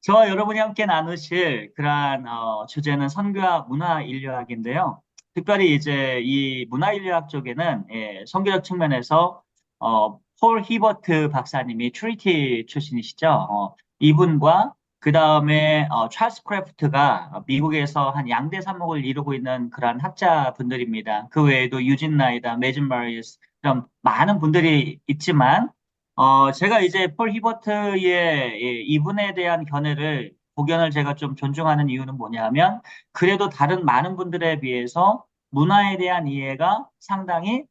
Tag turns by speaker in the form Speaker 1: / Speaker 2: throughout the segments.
Speaker 1: 저와 여러분이 함께 나누실 그러한 주제는 선교와 문화인류학인데요. 특별히 이제 이 문화인류학 쪽에는 선교적 측면에서 폴 히버트 박사님이 트리티 출신이시죠. 이분과 그 다음에 찰스 크래프트가 미국에서 한 양대 산목을 이루고 있는 그러한 학자분들입니다. 그 외에도 유진 라이다, 매진 마리스 그런 많은 분들이 있지만 제가 이제 폴 히버트의 이분에 대한 고견을 제가 좀 존중하는 이유는 뭐냐면, 그래도 다른 많은 분들에 비해서 문화에 대한 이해가 상당히,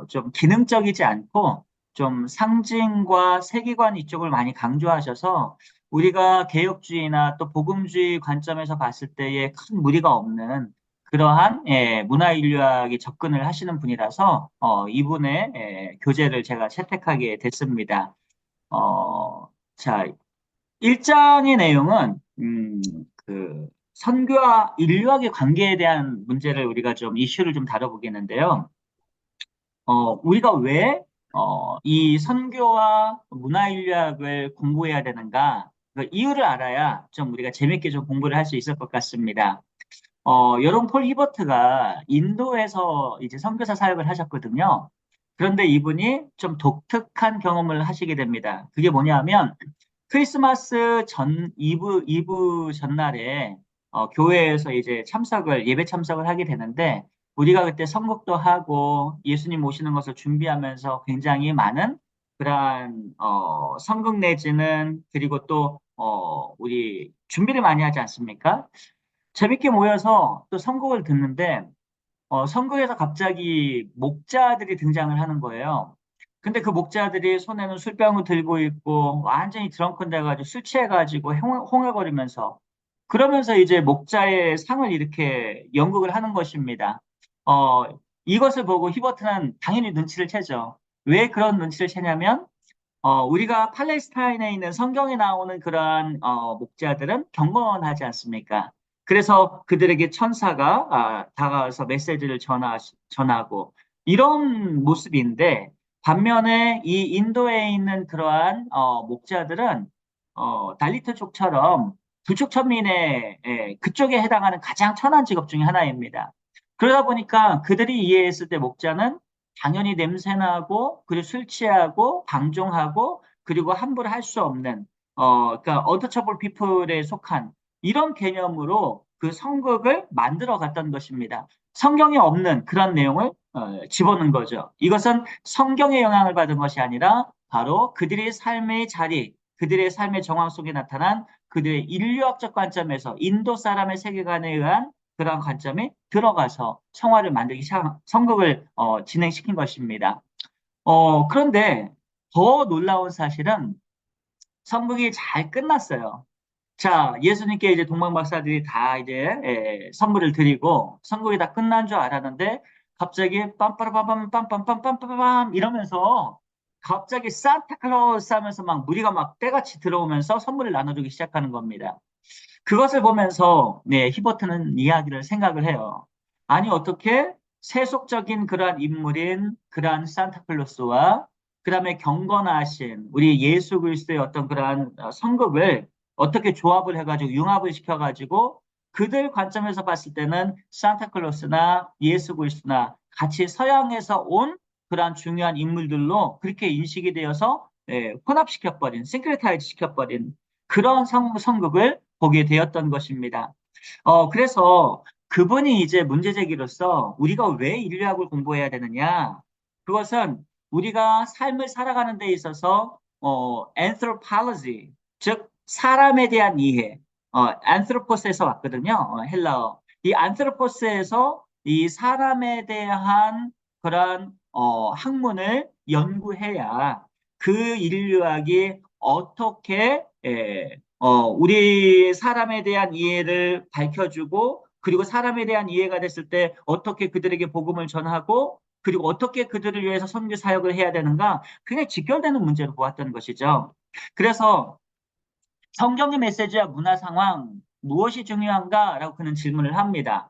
Speaker 1: 좀 기능적이지 않고, 좀 상징과 세계관 이쪽을 많이 강조하셔서, 우리가 개혁주의나 또 복음주의 관점에서 봤을 때에 큰 무리가 없는 그러한 문화인류학에 접근을 하시는 분이라서 이분의 교재를 제가 채택하게 됐습니다. 자, 1장의 내용은 그 선교와 인류학의 관계에 대한 문제를 우리가 좀 이슈를 좀 다뤄보겠는데요. 우리가 왜 이 선교와 문화인류학을 공부해야 되는가? 그 이유를 알아야 좀 우리가 재밌게 좀 공부를 할 수 있을 것 같습니다. 여론 폴 히버트가 인도에서 이제 선교사 사역을 하셨거든요. 그런데 이분이 좀 독특한 경험을 하시게 됩니다. 그게 뭐냐면 크리스마스 전 이브 전날에 교회에서 이제 예배 참석을 하게 되는데 우리가 그때 선곡도 하고 예수님 오시는 것을 준비하면서 굉장히 많은 그러한 선극 내지는 그리고 또 우리 준비를 많이 하지 않습니까? 재밌게 모여서 또 선곡을 듣는데 선곡에서 갑자기 목자들이 등장을 하는 거예요. 근데 그 목자들이 손에는 술병을 들고 있고 완전히 드렁큰 돼가지고 술 취해가지고 홍해거리면서 그러면서 이제 목자의 상을 이렇게 연극을 하는 것입니다. 어, 이것을 보고 히버트는 당연히 눈치를 채죠. 왜 그런 눈치를 채냐면 우리가 팔레스타인에 있는 성경에 나오는 그러한 목자들은 경건하지 않습니까? 그래서 그들에게 천사가 다가와서 메시지를 전하고 이런 모습인데 반면에 이 인도에 있는 그러한 목자들은 달리트족처럼 부족 천민의 그쪽에 해당하는 가장 천한 직업 중에 하나입니다. 그러다 보니까 그들이 이해했을 때 목자는 당연히 냄새나고 그리고 술 취하고 방종하고 그리고 함부로 할 수 없는 그러니까 untouchable people에 속한 이런 개념으로 그 성극을 만들어 갔던 것입니다. 성경에 없는 그런 내용을 집어넣은 거죠. 이것은 성경의 영향을 받은 것이 아니라 바로 그들의 삶의 자리, 그들의 삶의 정황 속에 나타난 그들의 인류학적 관점에서 인도 사람의 세계관에 의한 그러한 관점이 들어가서 성극을 진행시킨 것입니다. 그런데 더 놀라운 사실은 성극이 잘 끝났어요. 자, 예수님께 이제 동방박사들이 다 이제 선물을 드리고 선곡이 다 끝난 줄 알았는데 갑자기 빰빠라밤빰 빰빰빰빰빰빰 이러면서 갑자기 산타클로스 하면서 막 무리가 막 때같이 들어오면서 선물을 나눠주기 시작하는 겁니다. 그것을 보면서 히버트는 이야기를 생각을 해요. 아니 어떻게 세속적인 그러한 인물인 그러한 산타클로스와 그다음에 경건하신 우리 예수 그리스도의 어떤 그러한 성격을 어떻게 조합을 해가지고 융합을 시켜가지고 그들 관점에서 봤을 때는 산타클로스나 예수 그리스도나 같이 서양에서 온 그러한 중요한 인물들로 그렇게 인식이 되어서 혼합시켜버린, 싱크레타이즈 시켜버린 그런 성극을 보게 되었던 것입니다. 그래서 그분이 이제 문제 제기로서 우리가 왜 인류학을 공부해야 되느냐? 그것은 우리가 삶을 살아가는 데 있어서 anthropology, 즉 사람에 대한 이해, anthropos에서 왔거든요. 헬라어. 이 anthropos에서 이 사람에 대한 그런 학문을 연구해야 그 인류학이 어떻게 우리 사람에 대한 이해를 밝혀주고 그리고 사람에 대한 이해가 됐을 때 어떻게 그들에게 복음을 전하고 그리고 어떻게 그들을 위해서 선교 사역을 해야 되는가 그게 직결되는 문제로 보았던 것이죠. 그래서 성경의 메시지와 문화 상황 무엇이 중요한가라고 그는 질문을 합니다.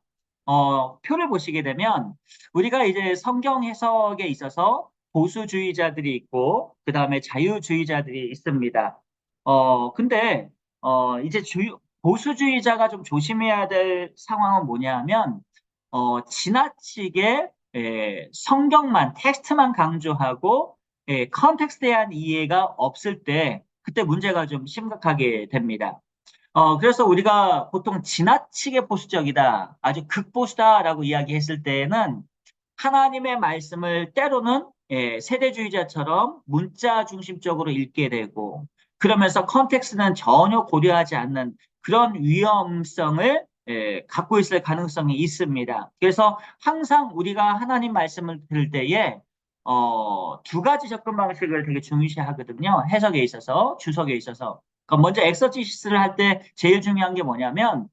Speaker 1: 표를 보시게 되면 우리가 이제 성경 해석에 있어서 보수주의자들이 있고 그 다음에 자유주의자들이 있습니다. 근데 이제 보수주의자가 좀 조심해야 될 상황은 뭐냐면, 지나치게 성경만, 텍스트만 강조하고, 컨텍스트에 대한 이해가 없을 때, 그때 문제가 좀 심각하게 됩니다. 그래서 우리가 보통 지나치게 보수적이다, 아주 극보수다라고 이야기했을 때에는 하나님의 말씀을 때로는 세대주의자처럼 문자 중심적으로 읽게 되고 그러면서 컨텍스트는 전혀 고려하지 않는 그런 위험성을 갖고 있을 가능성이 있습니다. 그래서 항상 우리가 하나님 말씀을 들을 때에 두 가지 접근 방식을 되게 중요시하거든요. 해석에 있어서, 주석에 있어서. 그러니까 먼저 엑서지시스를 할 때 제일 중요한 게 뭐냐면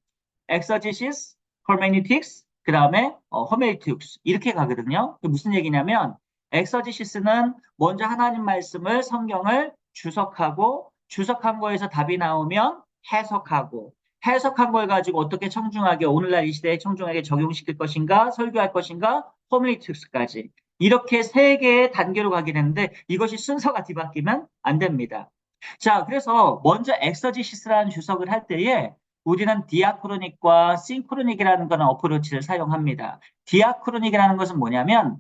Speaker 1: 엑서지시스, hermeneutics, 그 다음에 허메이티육스 이렇게 가거든요. 그게 무슨 얘기냐면 엑서지시스는 먼저 하나님 말씀을 성경을 주석하고 주석한 거에서 답이 나오면 해석하고 해석한 걸 가지고 어떻게 청중하게 오늘날 이 시대에 청중하게 적용시킬 것인가 설교할 것인가 허메이티육스까지 이렇게 세 개의 단계로 가게 되는데 이것이 순서가 뒤바뀌면 안 됩니다. 자, 그래서 먼저 엑서지시스라는 주석을 할 때에 우리는 디아크로닉과 싱크로닉이라는 그런 어프로치를 사용합니다. 디아크로닉이라는 것은 뭐냐면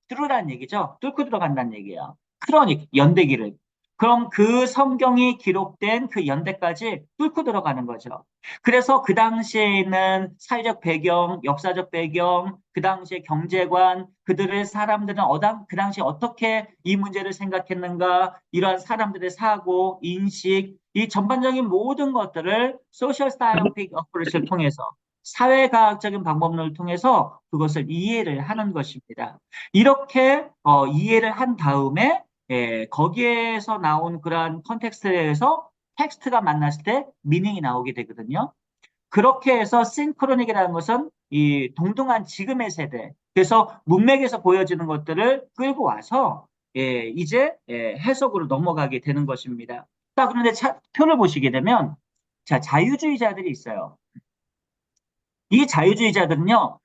Speaker 1: 뚫으라는 얘기죠. 뚫고 들어간다는 얘기예요. 크로닉, 연대기를. 그럼 그 성경이 기록된 그 연대까지 뚫고 들어가는 거죠. 그래서 그 당시에 있는 사회적 배경, 역사적 배경, 그 당시의 경제관, 그들의 사람들은 그 당시에 어떻게 이 문제를 생각했는가, 이러한 사람들의 사고, 인식, 이 전반적인 모든 것들을 소셜 사이언티픽 어프로치를 통해서 사회과학적인 방법론을 통해서 그것을 이해를 하는 것입니다. 이렇게 이해를 한 다음에 거기에서 나온 그러한 컨텍스트에서 텍스트가 만났을 때 미닝이 나오게 되거든요. 그렇게 해서 싱크로닉이라는 것은 이 동등한 지금의 세대, 그래서 문맥에서 보여지는 것들을 끌고 와서 이제 해석으로 넘어가게 되는 것입니다. 자, 그런데 표를 보시게 되면 자, 자유주의자들이 있어요. 이 자유주의자들은요,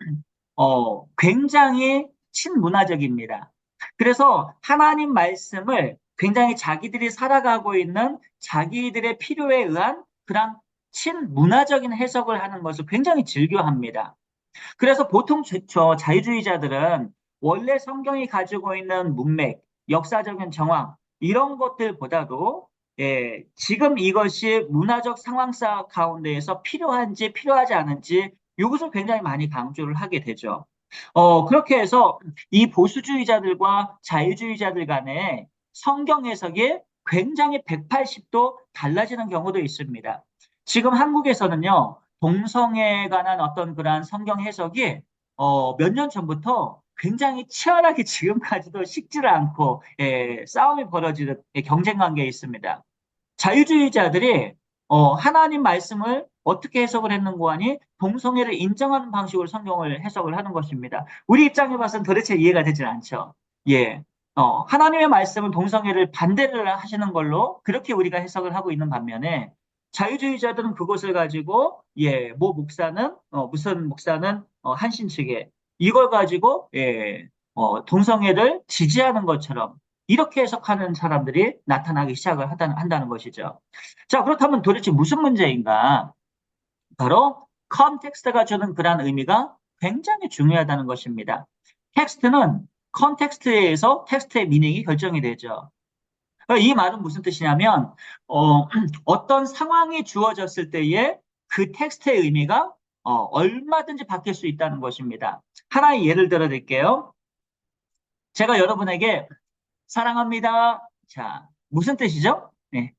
Speaker 1: 굉장히 친문화적입니다. 그래서 하나님 말씀을 굉장히 자기들이 살아가고 있는 자기들의 필요에 의한 그런 친문화적인 해석을 하는 것을 굉장히 즐겨합니다. 그래서 보통 저 자유주의자들은 원래 성경이 가지고 있는 문맥, 역사적인 정황, 이런 것들보다도 지금 이것이 문화적 상황사 가운데에서 필요한지 필요하지 않은지 이것을 굉장히 많이 강조를 하게 되죠. 그렇게 해서 이 보수주의자들과 자유주의자들 간에 성경 해석이 굉장히 180도 달라지는 경우도 있습니다. 지금 한국에서는요, 동성애에 관한 어떤 그러한 성경 해석이 몇 년 전부터 굉장히 치열하게 지금까지도 식지를 않고 싸움이 벌어지는 경쟁 관계에 있습니다. 자유주의자들이 하나님 말씀을 어떻게 해석을 했는고 하니 동성애를 인정하는 방식으로 성경을 해석을 하는 것입니다. 우리 입장에 봐서는 도대체 이해가 되질 않죠. 예. 하나님의 말씀은 동성애를 반대를 하시는 걸로 그렇게 우리가 해석을 하고 있는 반면에 자유주의자들은 그것을 가지고 무슨 목사는 한신 측에 이걸 가지고 동성애를 지지하는 것처럼 이렇게 해석하는 사람들이 나타나기 시작을 한다는 것이죠. 자, 그렇다면 도대체 무슨 문제인가? 바로 컨텍스트가 주는 그러한 의미가 굉장히 중요하다는 것입니다. 텍스트는 컨텍스트에 의해서 텍스트의 미닝이 결정이 되죠. 이 말은 무슨 뜻이냐면 어떤 상황이 주어졌을 때에 그 텍스트의 의미가 얼마든지 바뀔 수 있다는 것입니다. 하나의 예를 들어 드릴게요. 제가 여러분에게 사랑합니다. 자, 무슨 뜻이죠? 네.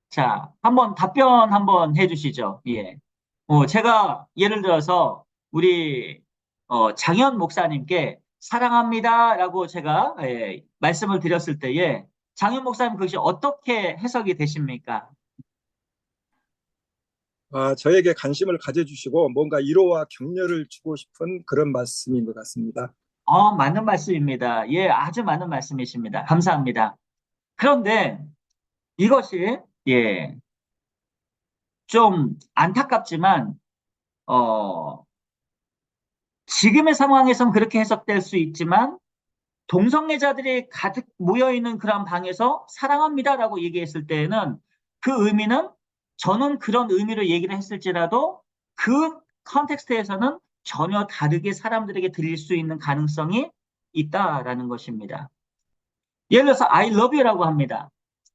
Speaker 1: 자, 답변 한번 해주시죠. 예. 제가 예를 들어서 우리 장현 목사님께 사랑합니다라고 제가 말씀을 드렸을 때에 장현 목사님 그것이 어떻게 해석이 되십니까?
Speaker 2: 저에게 관심을 가져주시고 뭔가 위로와 격려를 주고 싶은 그런 말씀인 것 같습니다.
Speaker 1: 맞는 말씀입니다. 예, 아주 맞는 말씀이십니다. 감사합니다. 그런데 이것이 예, 좀 안타깝지만 지금의 상황에선 그렇게 해석될 수 있지만 동성애자들이 가득 모여 있는 그런 방에서 사랑합니다라고 얘기했을 때에는 그 의미는 저는 그런 의미로 얘기를 했을지라도 그 컨텍스트에서는 전혀 다르게 사람들에게 들릴 수 있는 가능성이 있다라는 것입니다. 예를 들어서 I love you라고 합니다.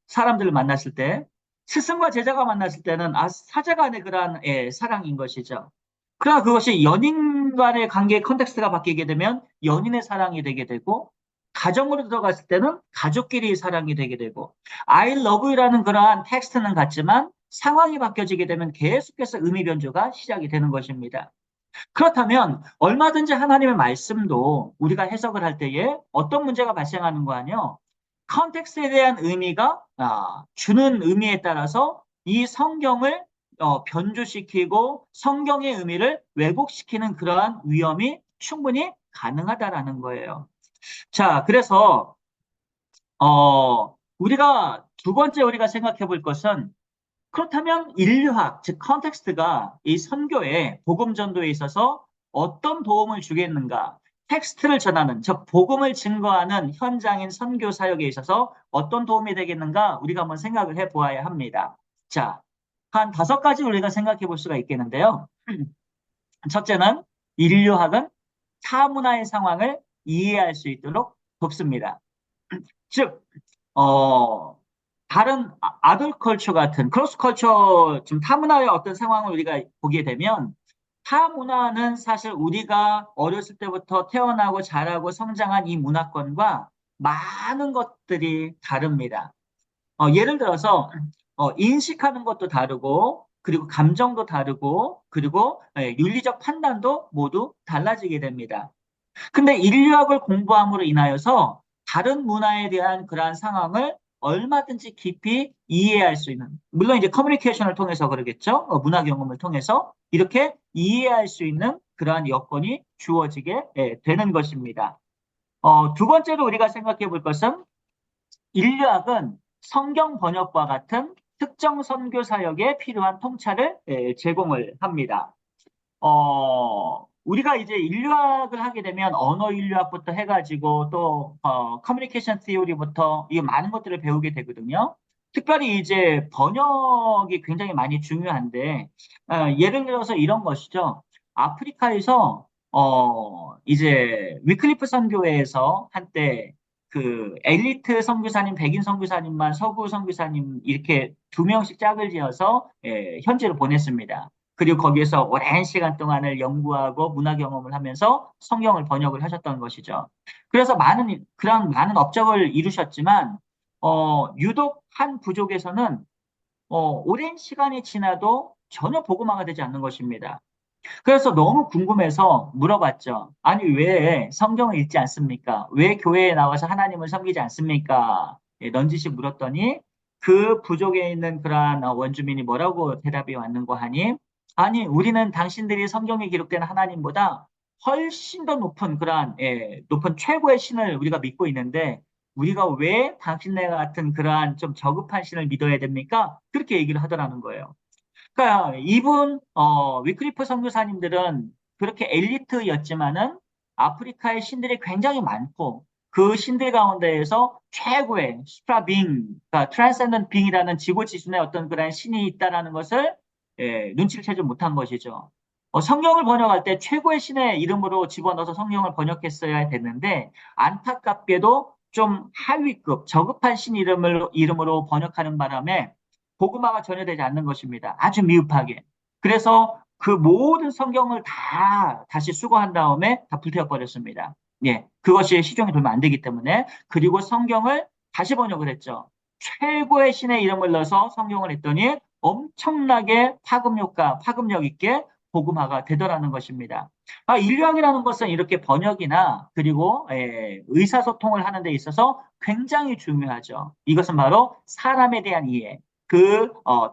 Speaker 1: 사람들을 만났을 때 스승과 제자가 만났을 때는 사제 간의 그러한 사랑인 것이죠. 그러나 그것이 연인 간의 관계의 컨텍스트가 바뀌게 되면 연인의 사랑이 되게 되고 가정으로 들어갔을 때는 가족끼리 사랑이 되게 되고 I love you라는 그러한 텍스트는 같지만 상황이 바뀌어지게 되면 계속해서 의미 변조가 시작이 되는 것입니다. 그렇다면 얼마든지 하나님의 말씀도 우리가 해석을 할 때에 어떤 문제가 발생하는 거 아니요? 컨텍스트에 대한 의미가 주는 의미에 따라서 이 성경을 변조시키고 성경의 의미를 왜곡시키는 그러한 위험이 충분히 가능하다라는 거예요. 자, 그래서 우리가 두 번째 우리가 생각해 볼 것은 그렇다면 인류학, 즉 컨텍스트가 이 선교에 복음 전도에 있어서 어떤 도움을 주겠는가? 텍스트를 전하는, 즉 복음을 증거하는 현장인 선교 사역에 있어서 어떤 도움이 되겠는가? 우리가 한번 생각을 해 보아야 합니다. 자, 한 5가지 우리가 생각해 볼 수가 있겠는데요. 첫째는 인류학은 타문화의 상황을 이해할 수 있도록 돕습니다. 즉, 어, 다른 아덜컬처 같은 크로스컬처 좀 타문화의 어떤 상황을 우리가 보게 되면 타문화는 사실 우리가 어렸을 때부터 태어나고 자라고 성장한 이 문화권과 많은 것들이 다릅니다. 예를 들어서 인식하는 것도 다르고 그리고 감정도 다르고 그리고 윤리적 판단도 모두 달라지게 됩니다. 근데 인류학을 공부함으로 인하여서 다른 문화에 대한 그러한 상황을 얼마든지 깊이 이해할 수 있는, 물론 이제 커뮤니케이션을 통해서 그러겠죠. 문화 경험을 통해서 이렇게 이해할 수 있는 그러한 여건이 주어지게 되는 것입니다. 두 번째로 우리가 생각해 볼 것은 인류학은 성경 번역과 같은 특정 선교 사역에 필요한 통찰을 제공을 합니다. 우리가 이제 인류학을 하게 되면 언어 인류학부터 해가지고 또, 커뮤니케이션 티오리부터 이 많은 것들을 배우게 되거든요. 특별히 이제 번역이 굉장히 많이 중요한데, 예를 들어서 이런 것이죠. 아프리카에서, 이제 위클리프 선교회에서 한때 그 엘리트 선교사님, 백인 선교사님만 서구 선교사님 이렇게 2명씩 짝을 지어서 현지로 보냈습니다. 그리고 거기에서 오랜 시간 동안을 연구하고 문화 경험을 하면서 성경을 번역을 하셨던 것이죠. 그래서 그런 많은 업적을 이루셨지만, 유독 한 부족에서는, 오랜 시간이 지나도 전혀 복음화가 되지 않는 것입니다. 그래서 너무 궁금해서 물어봤죠. 아니, 왜 성경을 읽지 않습니까? 왜 교회에 나와서 하나님을 섬기지 않습니까? 넌지시 물었더니 그 부족에 있는 그러한 원주민이 뭐라고 대답이 왔는고 하니, 아니, 우리는 당신들이 성경에 기록된 하나님보다 훨씬 더 높은 그러한, 높은 최고의 신을 우리가 믿고 있는데, 우리가 왜 당신네 같은 그러한 좀 저급한 신을 믿어야 됩니까? 그렇게 얘기를 하더라는 거예요. 그러니까 이분 위클리프 선교사님들은 그렇게 엘리트였지만은 아프리카의 신들이 굉장히 많고 그 신들 가운데에서 최고의 수프라빙, 그러니까 트랜센던트 빙이라는 지고 지순의 어떤 그런 신이 있다라는 것을 눈치를 채지 못한 것이죠. 성경을 번역할 때 최고의 신의 이름으로 집어넣어서 성경을 번역했어야 됐는데 안타깝게도 좀 하위급, 저급한 신 이름으로 번역하는 바람에 복음화가 전혀 되지 않는 것입니다. 아주 미흡하게. 그래서 그 모든 성경을 다 다시 수거한 다음에 다 불태워버렸습니다. 예, 그것이 시종이 돌면 안 되기 때문에. 그리고 성경을 다시 번역을 했죠. 최고의 신의 이름을 넣어서 성경을 했더니 엄청나게 파급력 있게 복음화가 되더라는 것입니다. 인류학이라는 것은 이렇게 번역이나 그리고 의사소통을 하는 데 있어서 굉장히 중요하죠. 이것은 바로 사람에 대한 이해,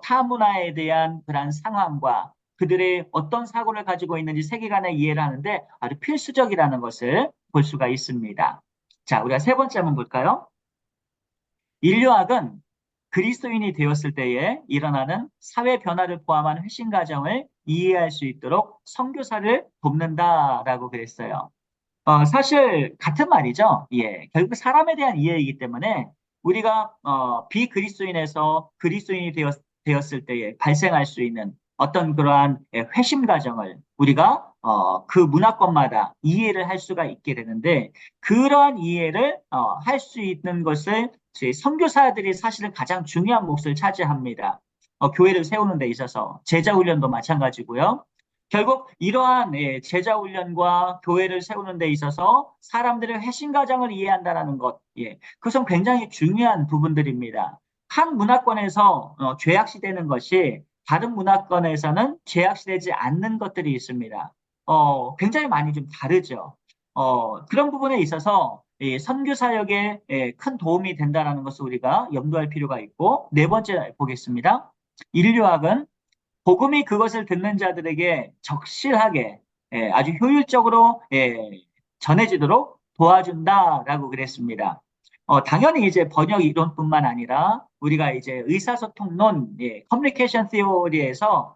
Speaker 1: 타 문화에 대한 그런 상황과 그들의 어떤 사고를 가지고 있는지 세계관의 이해를 하는데 아주 필수적이라는 것을 볼 수가 있습니다. 자, 우리가 세 번째 한번 볼까요? 인류학은 그리스도인이 되었을 때에 일어나는 사회 변화를 포함한 회신 과정을 이해할 수 있도록 선교사를 돕는다라고 그랬어요. 사실 같은 말이죠. 예, 결국 사람에 대한 이해이기 때문에 우리가 비그리스도인에서 그리스도인이 되었을 때에 발생할 수 있는 어떤 그러한 회심 과정을 우리가 그 문화권마다 이해를 할 수가 있게 되는데 그러한 이해를 할 수 있는 것을 저희 선교사들이 사실은 가장 중요한 몫을 차지합니다. 교회를 세우는 데 있어서 제자 훈련도 마찬가지고요. 결국 이러한 제자 훈련과 교회를 세우는 데 있어서 사람들의 회심 과정을 이해한다는 것, 그것은 굉장히 중요한 부분들입니다. 한 문화권에서 죄악시되는 것이 다른 문화권에서는 죄악시되지 않는 것들이 있습니다. 굉장히 많이 좀 다르죠. 그런 부분에 있어서 이 선교 사역에 큰 도움이 된다는 것을 우리가 염두할 필요가 있고, 네 번째 보겠습니다. 인류학은 복음이 그것을 듣는 자들에게 적실하게 아주 효율적으로 전해지도록 도와준다라고 그랬습니다. 당연히 이제 번역 이론뿐만 아니라 우리가 이제 의사소통론, 커뮤니케이션 티오리에서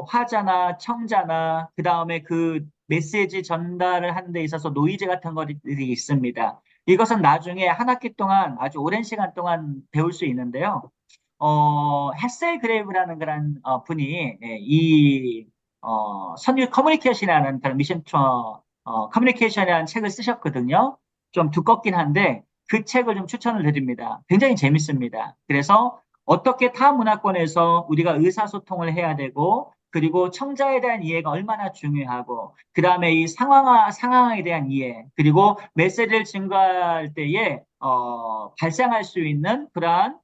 Speaker 1: 화자나 청자나 그 다음에 그 메시지 전달을 하는 데 있어서 노이즈 같은 것들이 있습니다. 이것은 나중에 한 학기 동안 아주 오랜 시간 동안 배울 수 있는데요. 헤셀 그레이브라는 그런 분이 선유 커뮤니케이션이라는 그런 미션 커뮤니케이션이라는 책을 쓰셨거든요. 좀 두껍긴 한데 그 책을 좀 추천을 드립니다. 굉장히 재밌습니다. 그래서 어떻게 타 문화권에서 우리가 의사소통을 해야 되고 그리고 청자에 대한 이해가 얼마나 중요하고 그 다음에 이 상황에 대한 이해 그리고 메시지를 증가할 때에 발생할 수 있는 그러한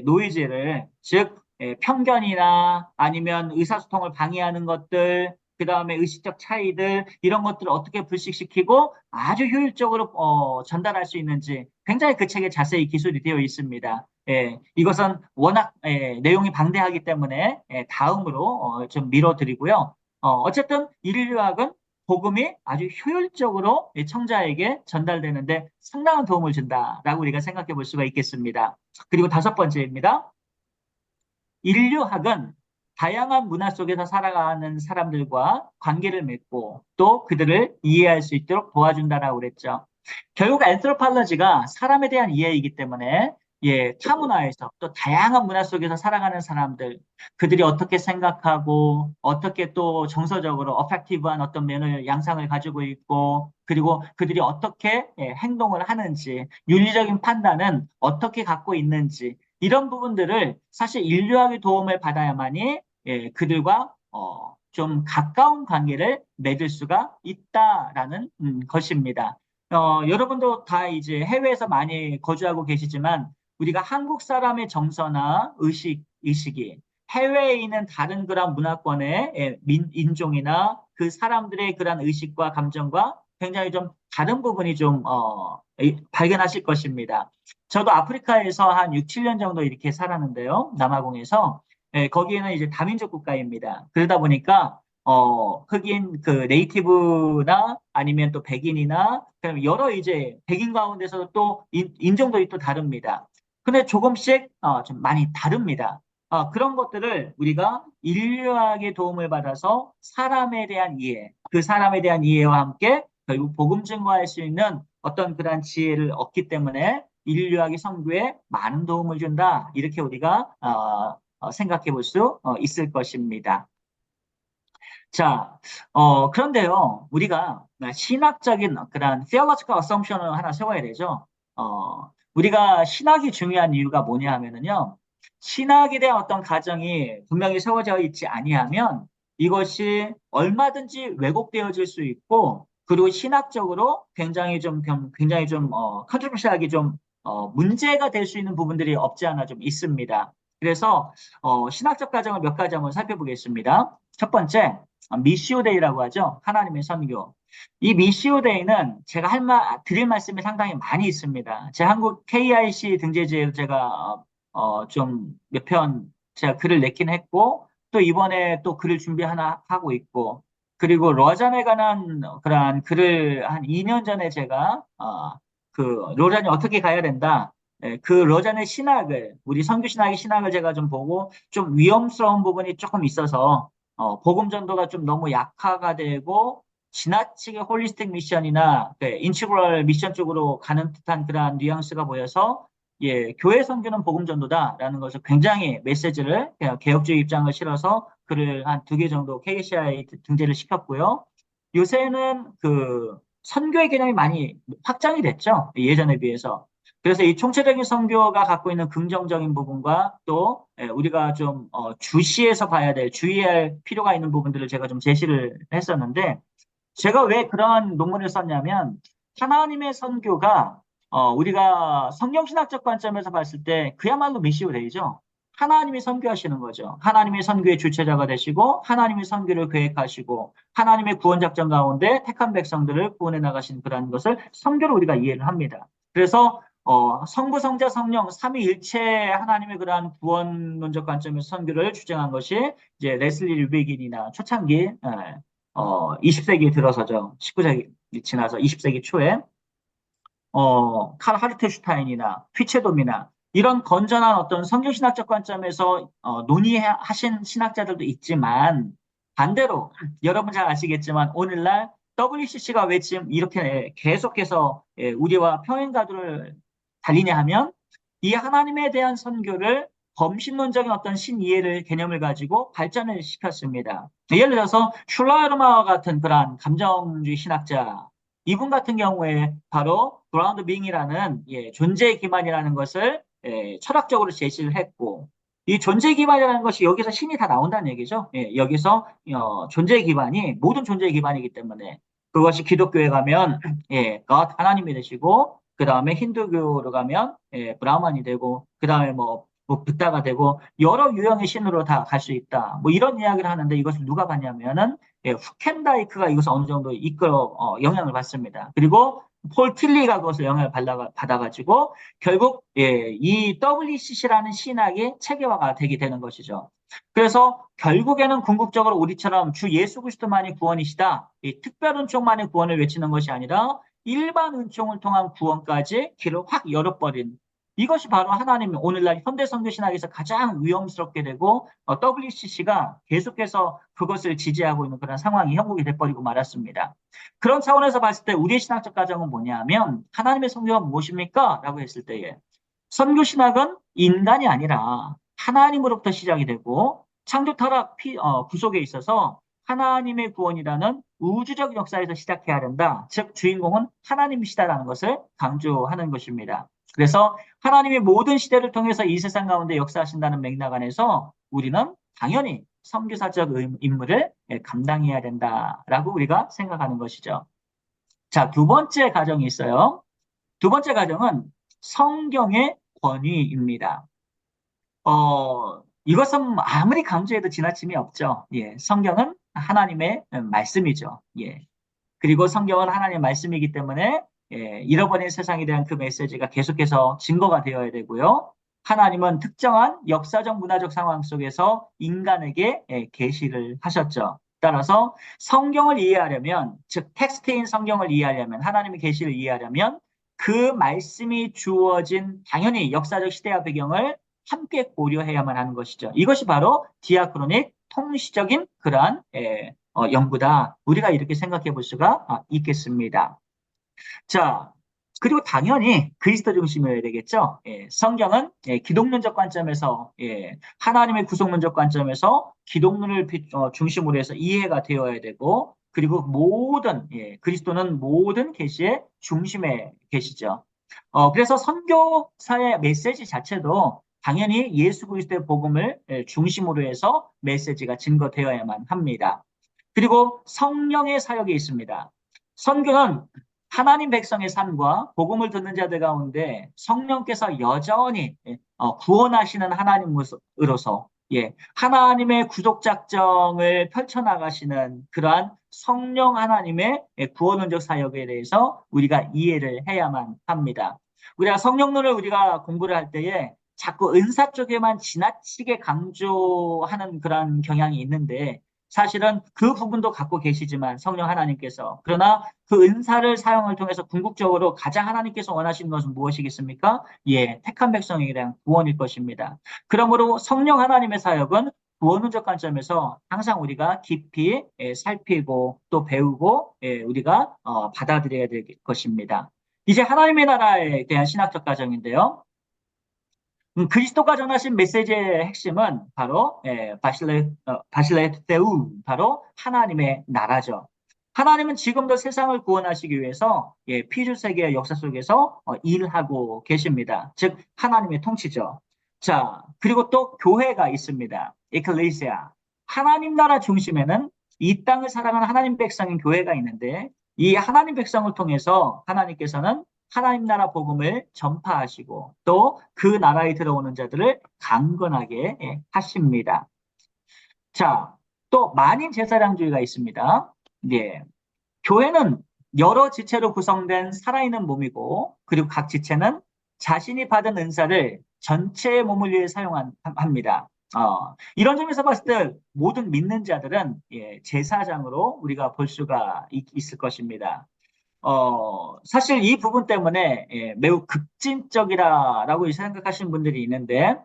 Speaker 1: 노이즈를 즉 편견이나 아니면 의사소통을 방해하는 것들 그 다음에 의식적 차이들 이런 것들을 어떻게 불식시키고 아주 효율적으로 전달할 수 있는지 굉장히 그 책에 자세히 기술이 되어 있습니다. 이것은 워낙 내용이 방대하기 때문에 다음으로 좀 미뤄드리고요. 어쨌든 인류학은 복음이 아주 효율적으로 청자에게 전달되는데 상당한 도움을 준다라고 우리가 생각해 볼 수가 있겠습니다. 그리고 다섯 번째입니다. 인류학은 다양한 문화 속에서 살아가는 사람들과 관계를 맺고 또 그들을 이해할 수 있도록 도와준다라고 그랬죠. 결국 엔트로팔러지가 사람에 대한 이해이기 때문에 타 문화에서 또 다양한 문화 속에서 살아가는 사람들, 그들이 어떻게 생각하고 어떻게 또 정서적으로 어펙티브한 어떤 면을 양상을 가지고 있고 그리고 그들이 어떻게 행동을 하는지 윤리적인 판단은 어떻게 갖고 있는지 이런 부분들을 사실 인류학의 도움을 받아야만이 그들과 좀 가까운 관계를 맺을 수가 있다라는 것입니다. 여러분도 다 이제 해외에서 많이 거주하고 계시지만 우리가 한국 사람의 정서나 의식이 해외에 있는 다른 그런 문화권의 인종이나 그 사람들의 그런 의식과 감정과 굉장히 좀 다른 부분이 좀 발견하실 것입니다. 저도 아프리카에서 한 6, 7년 정도 이렇게 살았는데요. 남아공에서. 거기에는 이제 다민족 국가입니다. 그러다 보니까 흑인 그 네이티브나 아니면 또 백인이나 그럼 여러 이제 백인 가운데서 또 인종들이 또 다릅니다. 근데 조금씩 좀 많이 다릅니다. 그런 것들을 우리가 인류학의 도움을 받아서 사람에 대한 이해, 그 사람에 대한 이해와 함께 결국 복음 증거할 수 있는 어떤 그러한 지혜를 얻기 때문에 인류학의 선교에 많은 도움을 준다. 이렇게 우리가 생각해 볼 수 있을 것입니다. 자, 그런데요, 우리가 신학적인 그런 theological assumption을 하나 세워야 되죠. 우리가 신학이 중요한 이유가 뭐냐 하면은요, 신학에 대한 어떤 가정이 분명히 세워져 있지 아니하면 이것이 얼마든지 왜곡되어질 수 있고, 그리고 신학적으로 굉장히 좀, 컨트로버시하게 좀, 문제가 될 수 있는 부분들이 없지 않아 좀 있습니다. 그래서, 신학적 가정을 몇 가지 한번 살펴보겠습니다. 첫 번째, 미시오데이라고 하죠. 하나님의 선교. 이 미시오데이는 제가 드릴 말씀이 상당히 많이 있습니다. 제 한국 KIC 등재지에 제가 좀 몇 편 제가 글을 냈긴 했고 또 이번에 또 글을 준비 하나 하고 있고 그리고 러잔에 관한 그러한 글을 한 2년 전에 제가 그 러잔이 어떻게 가야 된다. 그 러잔의 신학을 우리 선교 신학의 신학을 제가 좀 보고 좀 위험스러운 부분이 조금 있어서 복음 전도가 좀 너무 약화가 되고 지나치게 홀리스틱 미션이나 인치그럴 미션 쪽으로 가는 듯한 그러한 뉘앙스가 보여서 교회 선교는 복음 전도다라는 것을 굉장히 메시지를 개혁주의 입장을 실어서 글을 한 2개 정도 KCI에 등재를 시켰고요. 요새는 그 선교의 개념이 많이 확장이 됐죠. 예전에 비해서. 그래서 이 총체적인 선교가 갖고 있는 긍정적인 부분과 또 우리가 좀 주시해서 봐야 될, 주의할 필요가 있는 부분들을 제가 좀 제시를 했었는데, 제가 왜 그런 논문을 썼냐면 하나님의 선교가 우리가 성경신학적 관점에서 봤을 때 그야말로 미시오레이죠. 하나님이 선교하시는 거죠. 하나님의 선교의 주체자가 되시고 하나님의 선교를 계획하시고 하나님의 구원 작전 가운데 택한 백성들을 구원해 나가신 그런 것을 선교로 우리가 이해를 합니다. 그래서 성부, 성자, 성령 삼위일체 하나님의 그러한 구원론적 관점에서 선교를 주장한 것이 이제 레슬리 류비긴이나 초창기 20세기 들어서죠. 19세기 지나서 20세기 초에 칼 하르테슈타인이나 휘체돔이나 이런 건전한 어떤 성경신학적 관점에서 논의하신 신학자들도 있지만 반대로 여러분 잘 아시겠지만 오늘날 WCC가 왜 지금 이렇게 계속해서 우리와 평행가도를 달리냐 하면 이 하나님에 대한 선교를 범신론적인 어떤 신이해를 개념을 가지고 발전을 시켰습니다. 예를 들어서 슐라이르마와 같은 그러한 감정주의 신학자 이분 같은 경우에 바로 그라운드 빙이라는 존재 기반이라는 것을 철학적으로 제시를 했고 이 존재 기반이라는 것이 여기서 신이 다 나온다는 얘기죠. 여기서 존재 기반이 모든 존재 기반이기 때문에 그것이 기독교에 가면 God 하나님이 되시고 그 다음에 힌두교로 가면 브라만이 되고 그 다음에 뭐 붓다가 되고 여러 유형의 신으로 다 갈 수 있다. 뭐 이런 이야기를 하는데 이것을 누가 봤냐면은 후켄다이크가 이것을 어느 정도 영향을 받습니다. 그리고 폴 틸리가 그것을 영향을 받아가지고 결국 이 WCC라는 신학이 체계화가 되게 되는 것이죠. 그래서 결국에는 궁극적으로 우리처럼 주 예수 그리스도만이 구원이시다. 이 특별 은총만의 구원을 외치는 것이 아니라 일반 은총을 통한 구원까지 길을 확 열어버린 이것이 바로 하나님이 오늘날 현대 선교 신학에서 가장 위험스럽게 되고 WCC가 계속해서 그것을 지지하고 있는 그런 상황이 형국이 돼버리고 말았습니다. 그런 차원에서 봤을 때 우리의 신학적 가정은 뭐냐면 하나님의 선교가 무엇입니까? 라고 했을 때에 선교 신학은 인간이 아니라 하나님으로부터 시작이 되고 창조 타락 구속에 있어서 하나님의 구원이라는 우주적 역사에서 시작해야 된다. 즉 주인공은 하나님이시다라는 것을 강조하는 것입니다. 그래서 하나님이 모든 시대를 통해서 이 세상 가운데 역사하신다는 맥락 안에서 우리는 당연히 선교사적 임무를 감당해야 된다라고 우리가 생각하는 것이죠. 자, 2번째 가정이 있어요. 2번째 가정은 성경의 권위입니다. 이것은 아무리 강조해도 지나침이 없죠. 성경은 하나님의 말씀이죠. 그리고 성경은 하나님의 말씀이기 때문에 잃어버린 세상에 대한 그 메시지가 계속해서 증거가 되어야 되고요. 하나님은 특정한 역사적 문화적 상황 속에서 인간에게 계시를 하셨죠. 따라서 성경을 이해하려면 즉 텍스트인 성경을 이해하려면 하나님의 계시를 이해하려면 그 말씀이 주어진 당연히 역사적 시대와 배경을 함께 고려해야만 하는 것이죠. 이것이 바로 디아크로닉 통시적인 그러한 연구다. 우리가 이렇게 생각해 볼 수가 있겠습니다. 자, 그리고 당연히 그리스도 중심이어야 되겠죠. 성경은 기독론적 관점에서 하나님의 구속론적 관점에서 기독론을 중심으로 해서 이해가 되어야 되고 그리고 그리스도는 모든 계시의 중심에 계시죠. 그래서 선교사의 메시지 자체도 당연히 예수 그리스도의 복음을 중심으로 해서 메시지가 증거되어야만 합니다. 그리고 성령의 사역이 있습니다. 선교는 하나님 백성의 삶과 복음을 듣는 자들 가운데 성령께서 여전히 구원하시는 하나님으로서 하나님의 구속 작정을 펼쳐나가시는 그러한 성령 하나님의 구원론적 사역에 대해서 우리가 이해를 해야만 합니다. 우리가 성령론을 우리가 공부를 할 때에 자꾸 은사 쪽에만 지나치게 강조하는 그런 경향이 있는데 사실은 그 부분도 갖고 계시지만 성령 하나님께서 그러나 그 은사를 사용을 통해서 궁극적으로 가장 하나님께서 원하시는 것은 무엇이겠습니까? 택한 백성에 대한 구원일 것입니다. 그러므로 성령 하나님의 사역은 구원론적 관점에서 항상 우리가 깊이 살피고 또 배우고 우리가 받아들여야 될 것입니다. 이제 하나님의 나라에 대한 신학적 가정인데요. 그리스도가 전하신 메시지의 핵심은 바로 바실레테우, 바로 하나님의 나라죠. 하나님은 지금도 세상을 구원하시기 위해서 피주세계의 역사 속에서 일하고 계십니다. 즉 하나님의 통치죠. 자, 그리고 또 교회가 있습니다. 에클레시아. 하나님 나라 중심에는 이 땅을 살아가는 하나님 백성인 교회가 있는데, 이 하나님 백성을 통해서 하나님께서는 하나님 나라 복음을 전파하시고 또 그 나라에 들어오는 자들을 강건하게 하십니다. 자, 또 만인 제사장주의가 있습니다. 예, 교회는 여러 지체로 구성된 살아있는 몸이고, 그리고 각 지체는 자신이 받은 은사를 전체의 몸을 위해 사용합니다. 이런 점에서 봤을 때 모든 믿는 자들은 제사장으로 우리가 볼 수가 있을 것입니다. 사실 이 부분 때문에 매우 급진적이라고 생각하시는 분들이 있는데,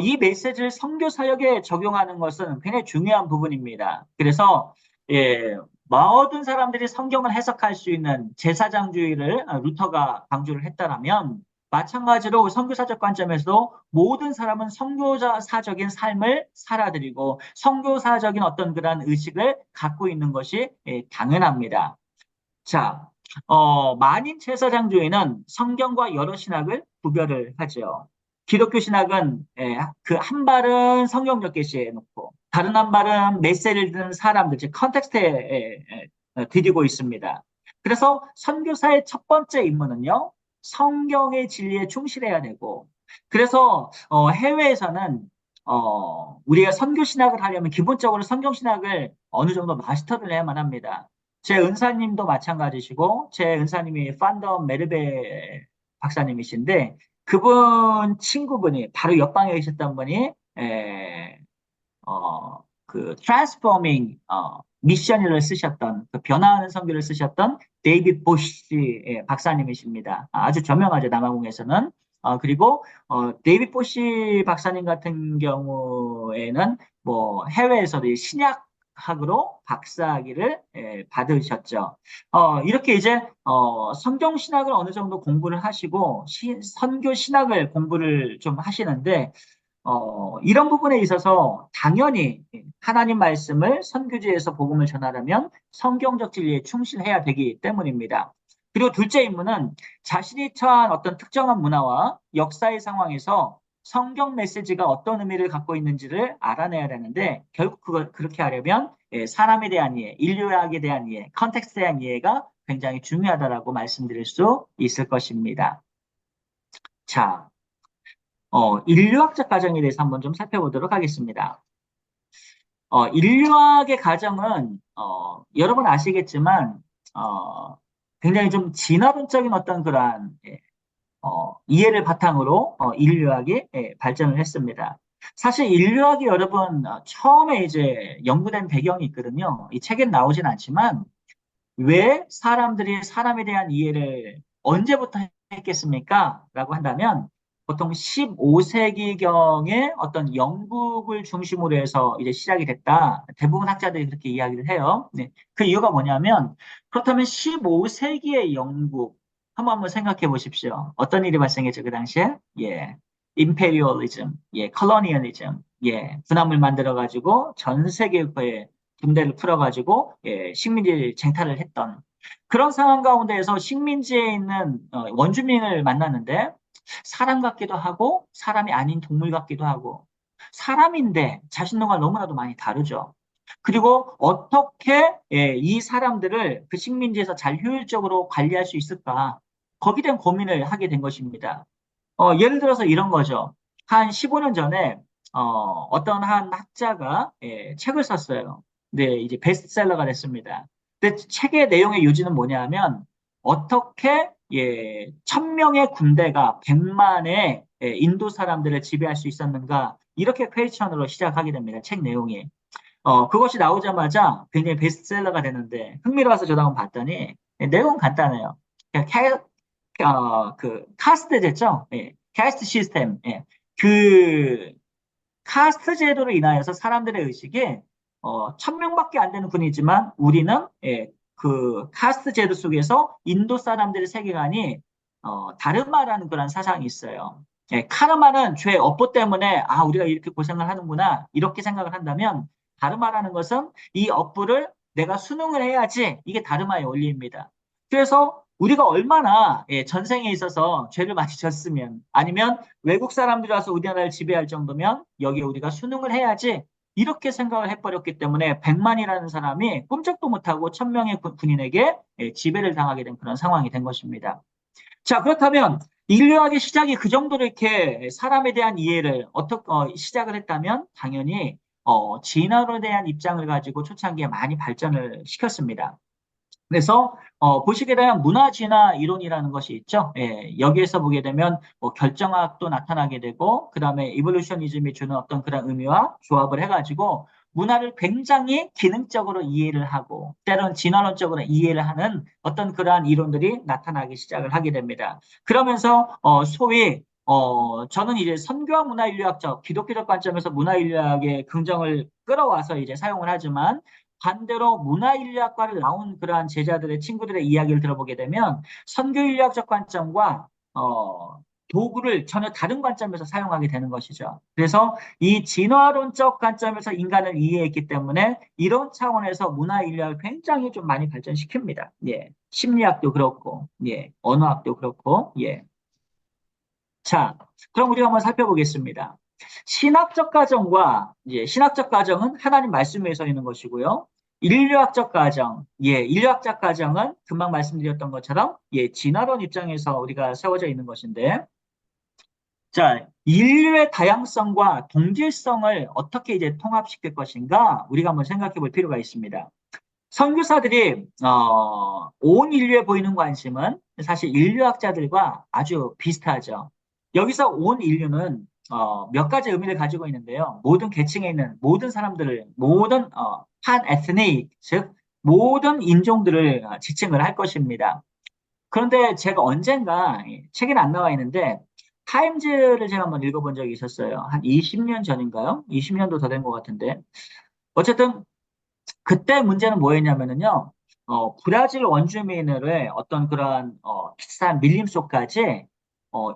Speaker 1: 이 메시지를 선교 사역에 적용하는 것은 굉장히 중요한 부분입니다. 그래서 예, 모든 사람들이 성경을 해석할 수 있는 제사장주의를 루터가 강조를 했다라면, 마찬가지로 선교사적 관점에서도 모든 사람은 선교사적인 삶을 살아들이고 선교사적인 어떤 그런 의식을 갖고 있는 것이 당연합니다. 자, 만인 제사장주의는 성경과 여러 신학을 구별을 하죠. 기독교 신학은 그 한 발은 성경적 계시에 놓고 다른 한 발은 메시지를 듣는 사람들, 즉 컨텍스트에 드리고 있습니다. 그래서 선교사의 첫 번째 임무는요, 성경의 진리에 충실해야 되고, 그래서 해외에서는 우리가 선교 신학을 하려면 기본적으로 성경 신학을 어느 정도 마스터를 해야만 합니다. 제 은사님도 마찬가지시고, 제 은사님이 판더 메르베 박사님이신데, 그분 친구분이 바로 옆방에 계셨던 분이 트랜스포밍 미션을 쓰셨던, 그 변화하는 선교를 쓰셨던 데이빗 보시 박사님이십니다. 아주 저명하죠, 남아공에서는. 그리고 데이빗 보시 박사님 같은 경우에는 뭐 해외에서도 신약학으로 박사학위를 받으셨죠. 이렇게 이제 성경 신학을 어느 정도 공부를 하시고 선교 신학을 공부를 좀 하시는데, 이런 부분에 있어서 당연히 하나님 말씀을 선교지에서 복음을 전하려면 성경적 진리에 충실해야 되기 때문입니다. 그리고 둘째 임무는 자신이 처한 어떤 특정한 문화와 역사의 상황에서 성경 메시지가 어떤 의미를 갖고 있는지를 알아내야 되는데, 결국 그렇게 하려면 사람에 대한 이해, 인류학에 대한 이해, 컨텍스트에 대한 이해가 굉장히 중요하다라고 말씀드릴 수 있을 것입니다. 자, 인류학적 가정에 대해서 한번 좀 살펴보도록 하겠습니다. 인류학의 가정은, 여러분 아시겠지만, 굉장히 좀 진화론적인 어떤 그러한, 이해를 바탕으로, 인류학이, 발전을 했습니다. 사실 인류학이 여러분, 처음에 이제 연구된 배경이 있거든요. 이 책엔 나오진 않지만, 왜 사람들이 사람에 대한 이해를 언제부터 했겠습니까? 라고 한다면, 보통 15세기경에 어떤 영국을 중심으로 해서 이제 시작이 됐다. 대부분 학자들이 그렇게 이야기를 해요. 네. 그 이유가 뭐냐면, 그렇다면 15세기의 영국, 한번 생각해 보십시오. 어떤 일이 발생했죠, 그 당시에? 예. 임페리얼리즘, 컬로니얼리즘, 군함을 만들어가지고 전 세계에 군대를 풀어가지고 식민지 쟁탈을 했던 그런 상황 가운데에서 식민지에 있는 원주민을 만났는데, 사람 같기도 하고 사람이 아닌 동물 같기도 하고, 사람인데 자신과 너무나도 많이 다르죠. 그리고 어떻게 이 사람들을 그 식민지에서 잘 효율적으로 관리할 수 있을까? 거기에 대한 고민을 하게 된 것입니다. 예를 들어서 이런 거죠. 한 15년 전에 어떤 한 학자가 책을 썼어요. 네, 이제 베스트셀러가 됐습니다. 근데 책의 내용의 요지는 뭐냐면, 어떻게 1000명의 군대가 100만의 인도 사람들을 지배할 수 있었는가, 이렇게 퀘스천으로 시작하게 됩니다. 책 내용이. 그것이 나오자마자 굉장히 베스트셀러가 되는데, 흥미로워서 저도 한번 봤더니 내용은 간단해요. 그냥 그 카스트 제죠. 카스트 시스템. 그 카스트 제도로 인하여서 사람들의 의식에 1000명밖에 안 되는 군이지만 우리는 그 카스트 제도 속에서 인도 사람들의 세계관이 다르마라는 그런 사상이 있어요. 카르마는 죄의 업보 때문에 아 우리가 이렇게 고생을 하는구나 이렇게 생각을 한다면 다르마라는 것은 이 업보를 내가 순응을 해야지 이게 다르마의 원리입니다. 그래서 우리가 얼마나 전생에 있어서 죄를 많이 졌으면 아니면 외국 사람들이 와서 우리나라를 지배할 정도면 여기에 우리가 순응을 해야지 이렇게 생각을 해버렸기 때문에 100만이라는 사람이 꿈쩍도 못하고 1000명의 군인에게 지배를 당하게 된 그런 상황이 된 것입니다. 자, 그렇다면 인류학의 시작이 그 정도로 이렇게 사람에 대한 이해를 어떻게 시작을 했다면 당연히 진화론에 대한 입장을 가지고 초창기에 많이 발전을 시켰습니다. 그래서 보시게 되면 문화진화 이론이라는 것이 있죠. 여기에서 보게 되면 뭐 결정학도 나타나게 되고 그다음에 이볼루셔니즘이 주는 어떤 그런 의미와 조합을 해가지고 문화를 굉장히 기능적으로 이해를 하고 때로는 진화론적으로 이해를 하는 어떤 그러한 이론들이 나타나기 시작을 하게 됩니다. 그러면서 소위 저는 이제 선교와 문화인류학적 기독교적 관점에서 문화인류학의 긍정을 끌어와서 이제 사용을 하지만 반대로 문화인류학과를 나온 그러한 제자들의 친구들의 이야기를 들어보게 되면 선교인류학적 관점과 도구를 전혀 다른 관점에서 사용하게 되는 것이죠. 그래서 이 진화론적 관점에서 인간을 이해했기 때문에 이런 차원에서 문화인류학을 굉장히 좀 많이 발전시킵니다. 예. 심리학도 그렇고, 예. 언어학도 그렇고, 예. 자, 그럼 우리가 한번 살펴보겠습니다. 신학적 가정과 신학적 가정은 하나님 말씀 위에 서 있는 것이고요. 인류학적 가정, 인류학적 가정은 금방 말씀드렸던 것처럼 진화론 입장에서 우리가 세워져 있는 것인데, 자, 인류의 다양성과 동질성을 어떻게 이제 통합시킬 것인가 우리가 한번 생각해 볼 필요가 있습니다. 선교사들이 온 인류에 보이는 관심은 사실 인류학자들과 아주 비슷하죠. 여기서 온 인류는 몇 가지 의미를 가지고 있는데요. 모든 계층에 있는 모든 사람들을 모든 판 에스닉 즉 모든 인종들을 지칭을 할 것입니다. 그런데 제가 언젠가 책에는 안 나와 있는데 타임즈를 제가 한번 읽어본 적이 있었어요. 한 20년 전인가요? 20년도 더 된 것 같은데. 어쨌든 그때 문제는 뭐였냐면은요, 브라질 원주민의 어떤 그런, 비슷한 밀림 속까지,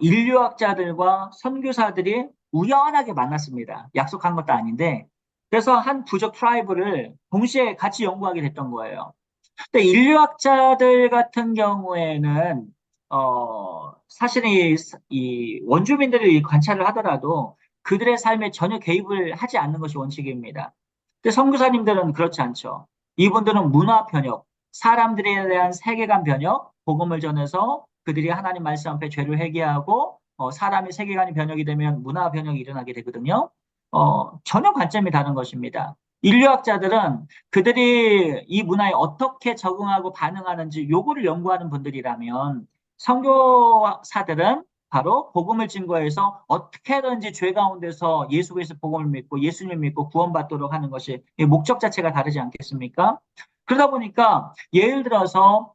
Speaker 1: 인류학자들과 선교사들이 우연하게 만났습니다. 약속한 것도 아닌데, 그래서 한 부족 트라이브를 동시에 같이 연구하게 됐던 거예요. 근데 인류학자들 같은 경우에는, 사실 이 원주민들이 관찰을 하더라도 그들의 삶에 전혀 개입을 하지 않는 것이 원칙입니다. 근데 선교사님들은 그렇지 않죠. 이분들은 문화 변혁, 사람들에 대한 세계관 변혁, 복음을 전해서 그들이 하나님 말씀 앞에 죄를 회개하고 사람의 세계관이 변혁이 되면 문화 변혁이 일어나게 되거든요. 전혀 관점이 다른 것입니다. 인류학자들은 그들이 이 문화에 어떻게 적응하고 반응하는지 요거를 연구하는 분들이라면 선교사들은 바로 복음을 증거해서 어떻게든지 죄 가운데서 예수 그리스도 복음을 믿고 예수님 믿고 구원받도록 하는 것이 목적 자체가 다르지 않겠습니까? 그러다 보니까 예를 들어서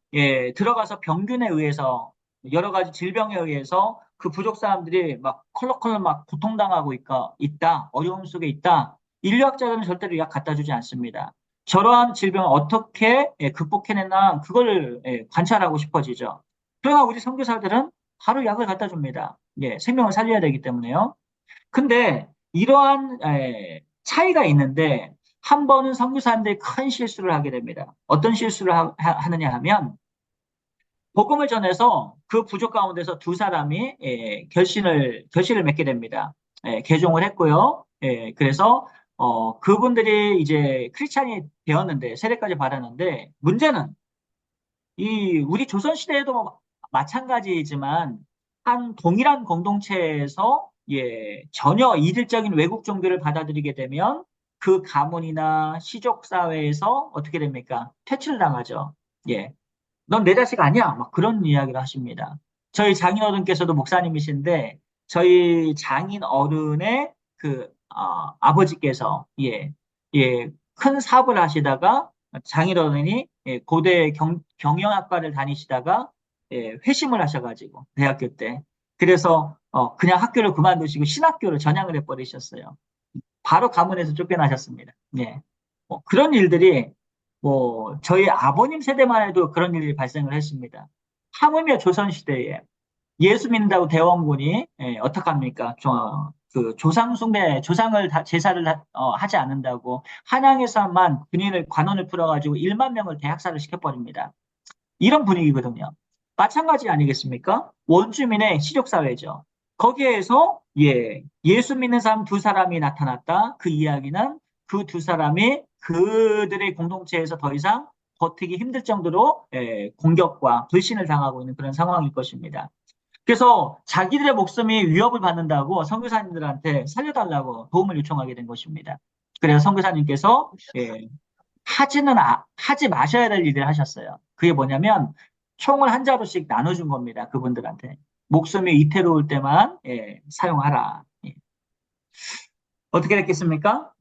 Speaker 1: 들어가서 병균에 의해서 여러 가지 질병에 의해서 그 부족 사람들이 막 컬럭컬럭 막 고통당하고 있다, 어려움 속에 있다. 인류학자들은 절대로 약 갖다 주지 않습니다. 저러한 질병을 어떻게 극복해내나 그걸 관찰하고 싶어지죠. 그러나 우리 선교사들은 바로 약을 갖다 줍니다. 생명을 살려야 되기 때문에요. 근데 이러한 차이가 있는데 한 번은 선교사님들이 큰 실수를 하게 됩니다. 어떤 실수를 하느냐 하면 복음을 전해서 그 부족 가운데서 두 사람이 결실을 맺게 됩니다. 개종을 했고요. 그래서 그분들이 이제 크리스찬이 되었는데 세례까지 받았는데 문제는 이 우리 조선 시대에도 뭐 마찬가지이지만 한 동일한 공동체에서 전혀 이질적인 외국 종교를 받아들이게 되면 그 가문이나 시족 사회에서 어떻게 됩니까? 퇴출을 당하죠. 예. 넌 내 자식 아니야. 막 그런 이야기를 하십니다. 저희 장인 어른께서도 목사님이신데 저희 장인 어른의 그 아버지께서 큰 사업을 하시다가 장인 어른이 고대 경영학과를 다니시다가 회심을 하셔가지고 대학교 때 그래서 그냥 학교를 그만두시고 신학교를 전향을 해버리셨어요. 바로 가문에서 쫓겨나셨습니다. 그런 일들이 저희 아버님 세대만 해도 그런 일이 발생을 했습니다. 하물며 조선시대에. 예수 믿는다고 대원군이 어떡합니까? 그 조상 숭배, 조상을 제사를 하지 않는다고 한양에서만 관원을 풀어가지고 1만 명을 대학살을 시켜버립니다. 이런 분위기거든요. 마찬가지 아니겠습니까? 원주민의 시족사회죠. 거기에서 예수 믿는 사람 두 사람이 나타났다. 그 이야기는 그 두 사람이 그들의 공동체에서 더 이상 버티기 힘들 정도로 공격과 불신을 당하고 있는 그런 상황일 것입니다. 그래서 자기들의 목숨이 위협을 받는다고 선교사님들한테 살려달라고 도움을 요청하게 된 것입니다. 그래서 선교사님께서 하지 마셔야 될 일을 하셨어요. 그게 뭐냐면 총을 한 자루씩 나눠준 겁니다. 그분들한테. 목숨이 위태로울 때만 사용하라. 어떻게 됐겠습니까?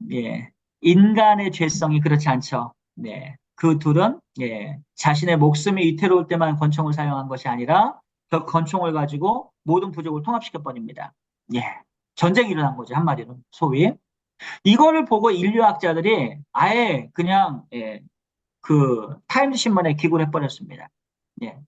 Speaker 1: 인간의 죄성이 그렇지 않죠. 네. 그 둘은 자신의 목숨이 위태로울 때만 권총을 사용한 것이 아니라 그 권총을 가지고 모든 부족을 통합시켜 버립니다. 예. 전쟁이 일어난 거죠. 한마디로 소위. 이거를 보고 인류학자들이 아예 그냥 그 타임즈 신문에 기고를 해버렸습니다.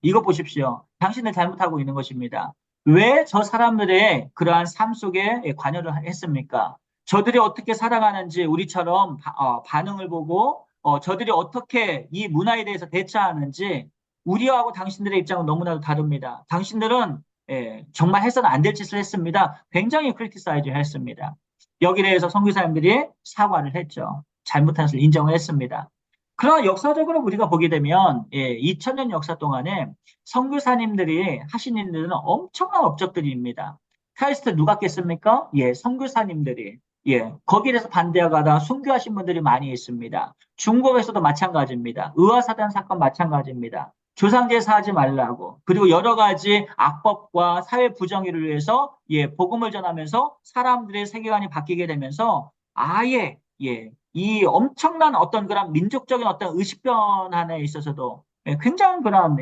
Speaker 1: 이거 보십시오. 당신들 잘못하고 있는 것입니다. 왜 저 사람들의 그러한 삶 속에 관여를 했습니까? 저들이 어떻게 살아가는지 우리처럼 반응을 보고 저들이 어떻게 이 문화에 대해서 대처하는지 우리하고 당신들의 입장은 너무나도 다릅니다. 당신들은 정말 해서는 안 될 짓을 했습니다. 굉장히 크리티사이즈 했습니다. 여기에 대해서 선교사님들이 사과를 했죠. 잘못한 것을 인정을 했습니다. 그러나 역사적으로 우리가 보게 되면 2000년 역사 동안에 선교사님들이 하신 일들은 엄청난 업적들입니다. 카이스트 누가 깼습니까? 선교사님들이 거기에 대해서 반대하다가 순교하신 분들이 많이 있습니다. 중국에서도 마찬가지입니다. 의화사단 사건 마찬가지입니다. 조상제사 하지 말라고 그리고 여러 가지 악법과 사회 부정의를 위해서 복음을 전하면서 사람들의 세계관이 바뀌게 되면서 아예 이 엄청난 어떤 그런 민족적인 어떤 의식 변환에 있어서도 굉장한 그런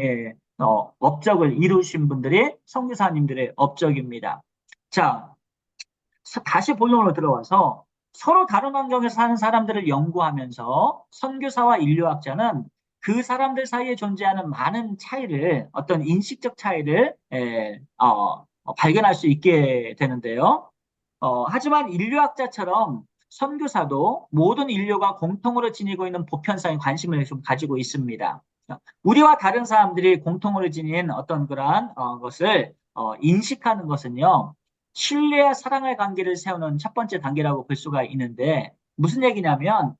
Speaker 1: 업적을 이루신 분들이 선교사님들의 업적입니다. 자, 다시 본론으로 들어와서 서로 다른 환경에서 사는 사람들을 연구하면서 선교사와 인류학자는 그 사람들 사이에 존재하는 많은 차이를 어떤 인식적 차이를 발견할 수 있게 되는데요. 하지만 인류학자처럼 선교사도 모든 인류가 공통으로 지니고 있는 보편성에 관심을 좀 가지고 있습니다. 우리와 다른 사람들이 공통으로 지닌 어떤 그러한 것을 인식하는 것은요. 신뢰와 사랑의 관계를 세우는 첫 번째 단계라고 볼 수가 있는데 무슨 얘기냐면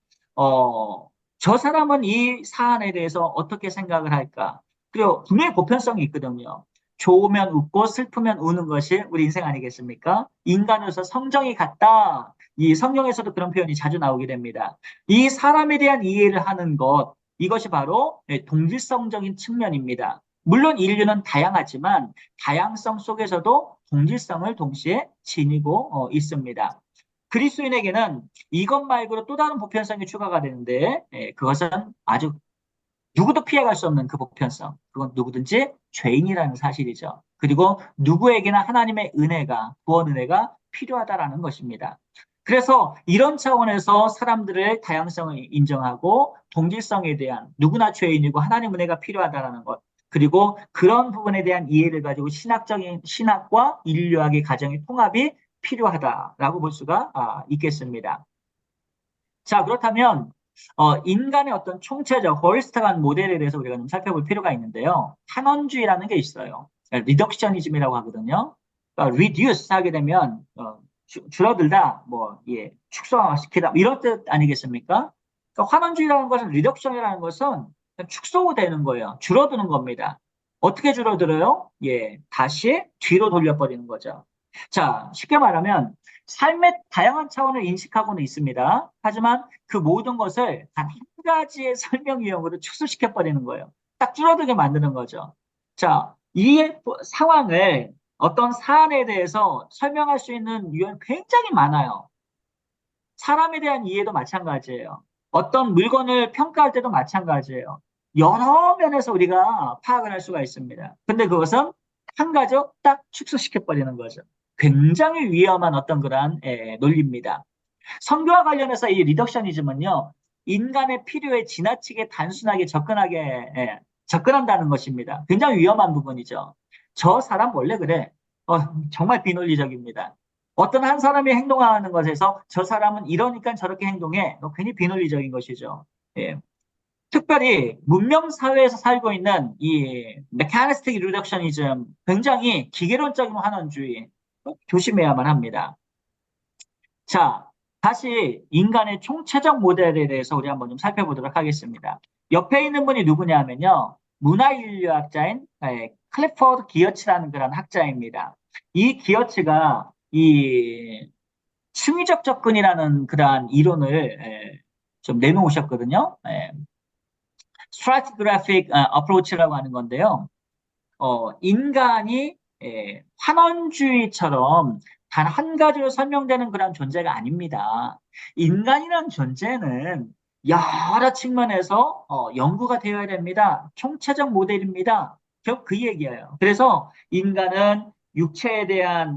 Speaker 1: 저 사람은 이 사안에 대해서 어떻게 생각을 할까? 그리고 분명히 보편성이 있거든요. 좋으면 웃고 슬프면 우는 것이 우리 인생 아니겠습니까? 인간으로서 성정이 같다. 이 성경에서도 그런 표현이 자주 나오게 됩니다. 이 사람에 대한 이해를 하는 것, 이것이 바로 동질성적인 측면입니다. 물론 인류는 다양하지만 다양성 속에서도 동질성을 동시에 지니고 있습니다. 그리스도인에게는 이것 말고도 또 다른 보편성이 추가가 되는데 그것은 아주 누구도 피해갈 수 없는 그 보편성. 그건 누구든지 죄인이라는 사실이죠. 그리고 누구에게나 하나님의 은혜가, 구원 은혜가 필요하다라는 것입니다. 그래서 이런 차원에서 사람들의 다양성을 인정하고 동질성에 대한 누구나 죄인이고 하나님 은혜가 필요하다라는 것. 그리고 그런 부분에 대한 이해를 가지고 신학과 인류학의 가정의 통합이 필요하다라고 볼 수가 있겠습니다. 자, 그렇다면 인간의 어떤 총체적 홀리스틱한 모델에 대해서 우리가 좀 살펴볼 필요가 있는데요. 탄원주의라는 게 있어요. 리덕셔니즘이라고 하거든요. 그러니까 reduce 하게 되면 줄어들다, 축소시키다 이런 뜻 아니겠습니까? 그러니까 환원주의라는 것은 리덕션이라는 것은 축소되는 거예요. 줄어드는 겁니다. 어떻게 줄어들어요? 다시 뒤로 돌려버리는 거죠. 자, 쉽게 말하면 삶의 다양한 차원을 인식하고는 있습니다. 하지만 그 모든 것을 단 한 가지의 설명 유형으로 축소시켜 버리는 거예요. 딱 줄어들게 만드는 거죠. 자, 이 상황을 어떤 사안에 대해서 설명할 수 있는 유형이 굉장히 많아요. 사람에 대한 이해도 마찬가지예요. 어떤 물건을 평가할 때도 마찬가지예요. 여러 면에서 우리가 파악을 할 수가 있습니다. 근데 그것은 한 가지로 딱 축소시켜 버리는 거죠. 굉장히 위험한 어떤 그러한 논리입니다. 성교와 관련해서 이 리덕셔니즘은요, 인간의 필요에 지나치게 단순하게 접근한다는 것입니다. 굉장히 위험한 부분이죠. 저 사람 원래 그래. 정말 비논리적입니다. 어떤 한 사람이 행동하는 것에서 저 사람은 이러니까 저렇게 행동해. 괜히 비논리적인 것이죠. 예. 특별히 문명 사회에서 살고 있는 이 메카니스틱 리덕셔니즘, 굉장히 기계론적인 환원주의, 조심해야만 합니다. 자, 다시 인간의 총체적 모델에 대해서 우리 한번 좀 살펴보도록 하겠습니다. 옆에 있는 분이 누구냐면요. 문화인류학자인 클리퍼드 기어츠라는 그런 학자입니다. 이 기어츠가 이 충의적 접근이라는 그러한 이론을 좀 내놓으셨거든요. 스트라티그래픽 어프로치라고 하는 건데요. 인간이 환원주의처럼 단 한 가지로 설명되는 그런 존재가 아닙니다. 인간이란 존재는 여러 측면에서 연구가 되어야 됩니다. 총체적 모델입니다. 결국 그 얘기예요. 그래서 인간은 육체에 대한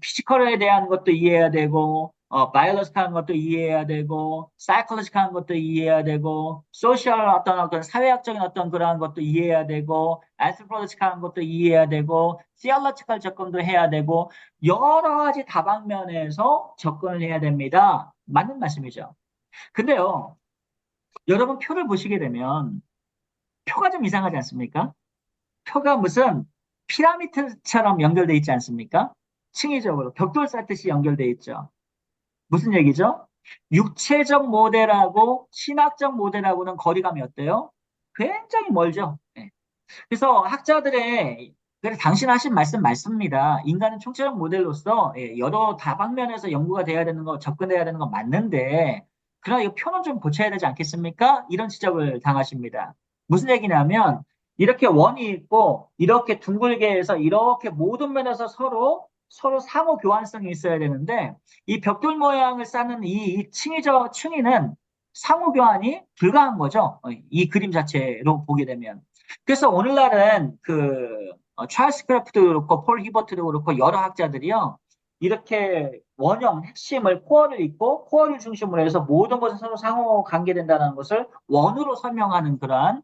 Speaker 1: 피지컬에 대한 것도 이해해야 되고 바이올로지컬한 것도 이해해야 되고 사이콜로지컬한 것도 이해해야 되고 소셜 어떤 사회학적인 어떤 그러한 것도 이해해야 되고 안스로폴로지컬한 것도 이해해야 되고 시올로지컬 접근도 해야 되고 여러 가지 다방면에서 접근을 해야 됩니다. 맞는 말씀이죠. 근데요, 여러분 표를 보시게 되면 표가 좀 이상하지 않습니까? 표가 무슨 피라미드처럼 연결돼 있지 않습니까? 층위적으로 벽돌 쌓듯이 연결돼 있죠. 무슨 얘기죠? 육체적 모델하고 신학적 모델하고는 거리감이 어때요? 굉장히 멀죠. 네. 그래서 학자들의 그래, 당신 하신 말씀 맞습니다. 인간은 총체적 모델로서 여러 다방면에서 연구가 돼야 되는 거, 접근해야 되는 건 맞는데, 그러나 이 표는 좀 고쳐야 되지 않겠습니까? 이런 지적을 당하십니다. 무슨 얘기냐면, 이렇게 원이 있고, 이렇게 둥글게 해서 이렇게 모든 면에서 서로 상호 교환성이 있어야 되는데, 이 벽돌 모양을 쌓는 이 층위는 상호 교환이 불가한 거죠. 이 그림 자체로 보게 되면. 그래서 오늘날은 찰스 크래프트도 그렇고 폴 히버트도 그렇고 여러 학자들이요. 이렇게 원형 핵심을 코어를 있고 코어를 중심으로 해서 모든 것을 서로 상호 관계된다는 것을 원으로 설명하는 그러한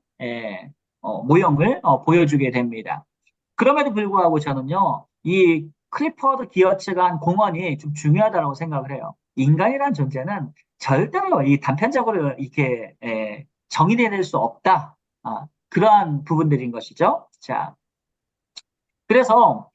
Speaker 1: 모형을 보여주게 됩니다. 그럼에도 불구하고 저는요. 이 클리퍼드 기어츠가 한 공헌이 좀 중요하다고 생각을 해요. 인간이란 존재는 절대로 이 단편적으로 이렇게 정의될 수 없다. 그러한 부분들인 것이죠. 자, 그래서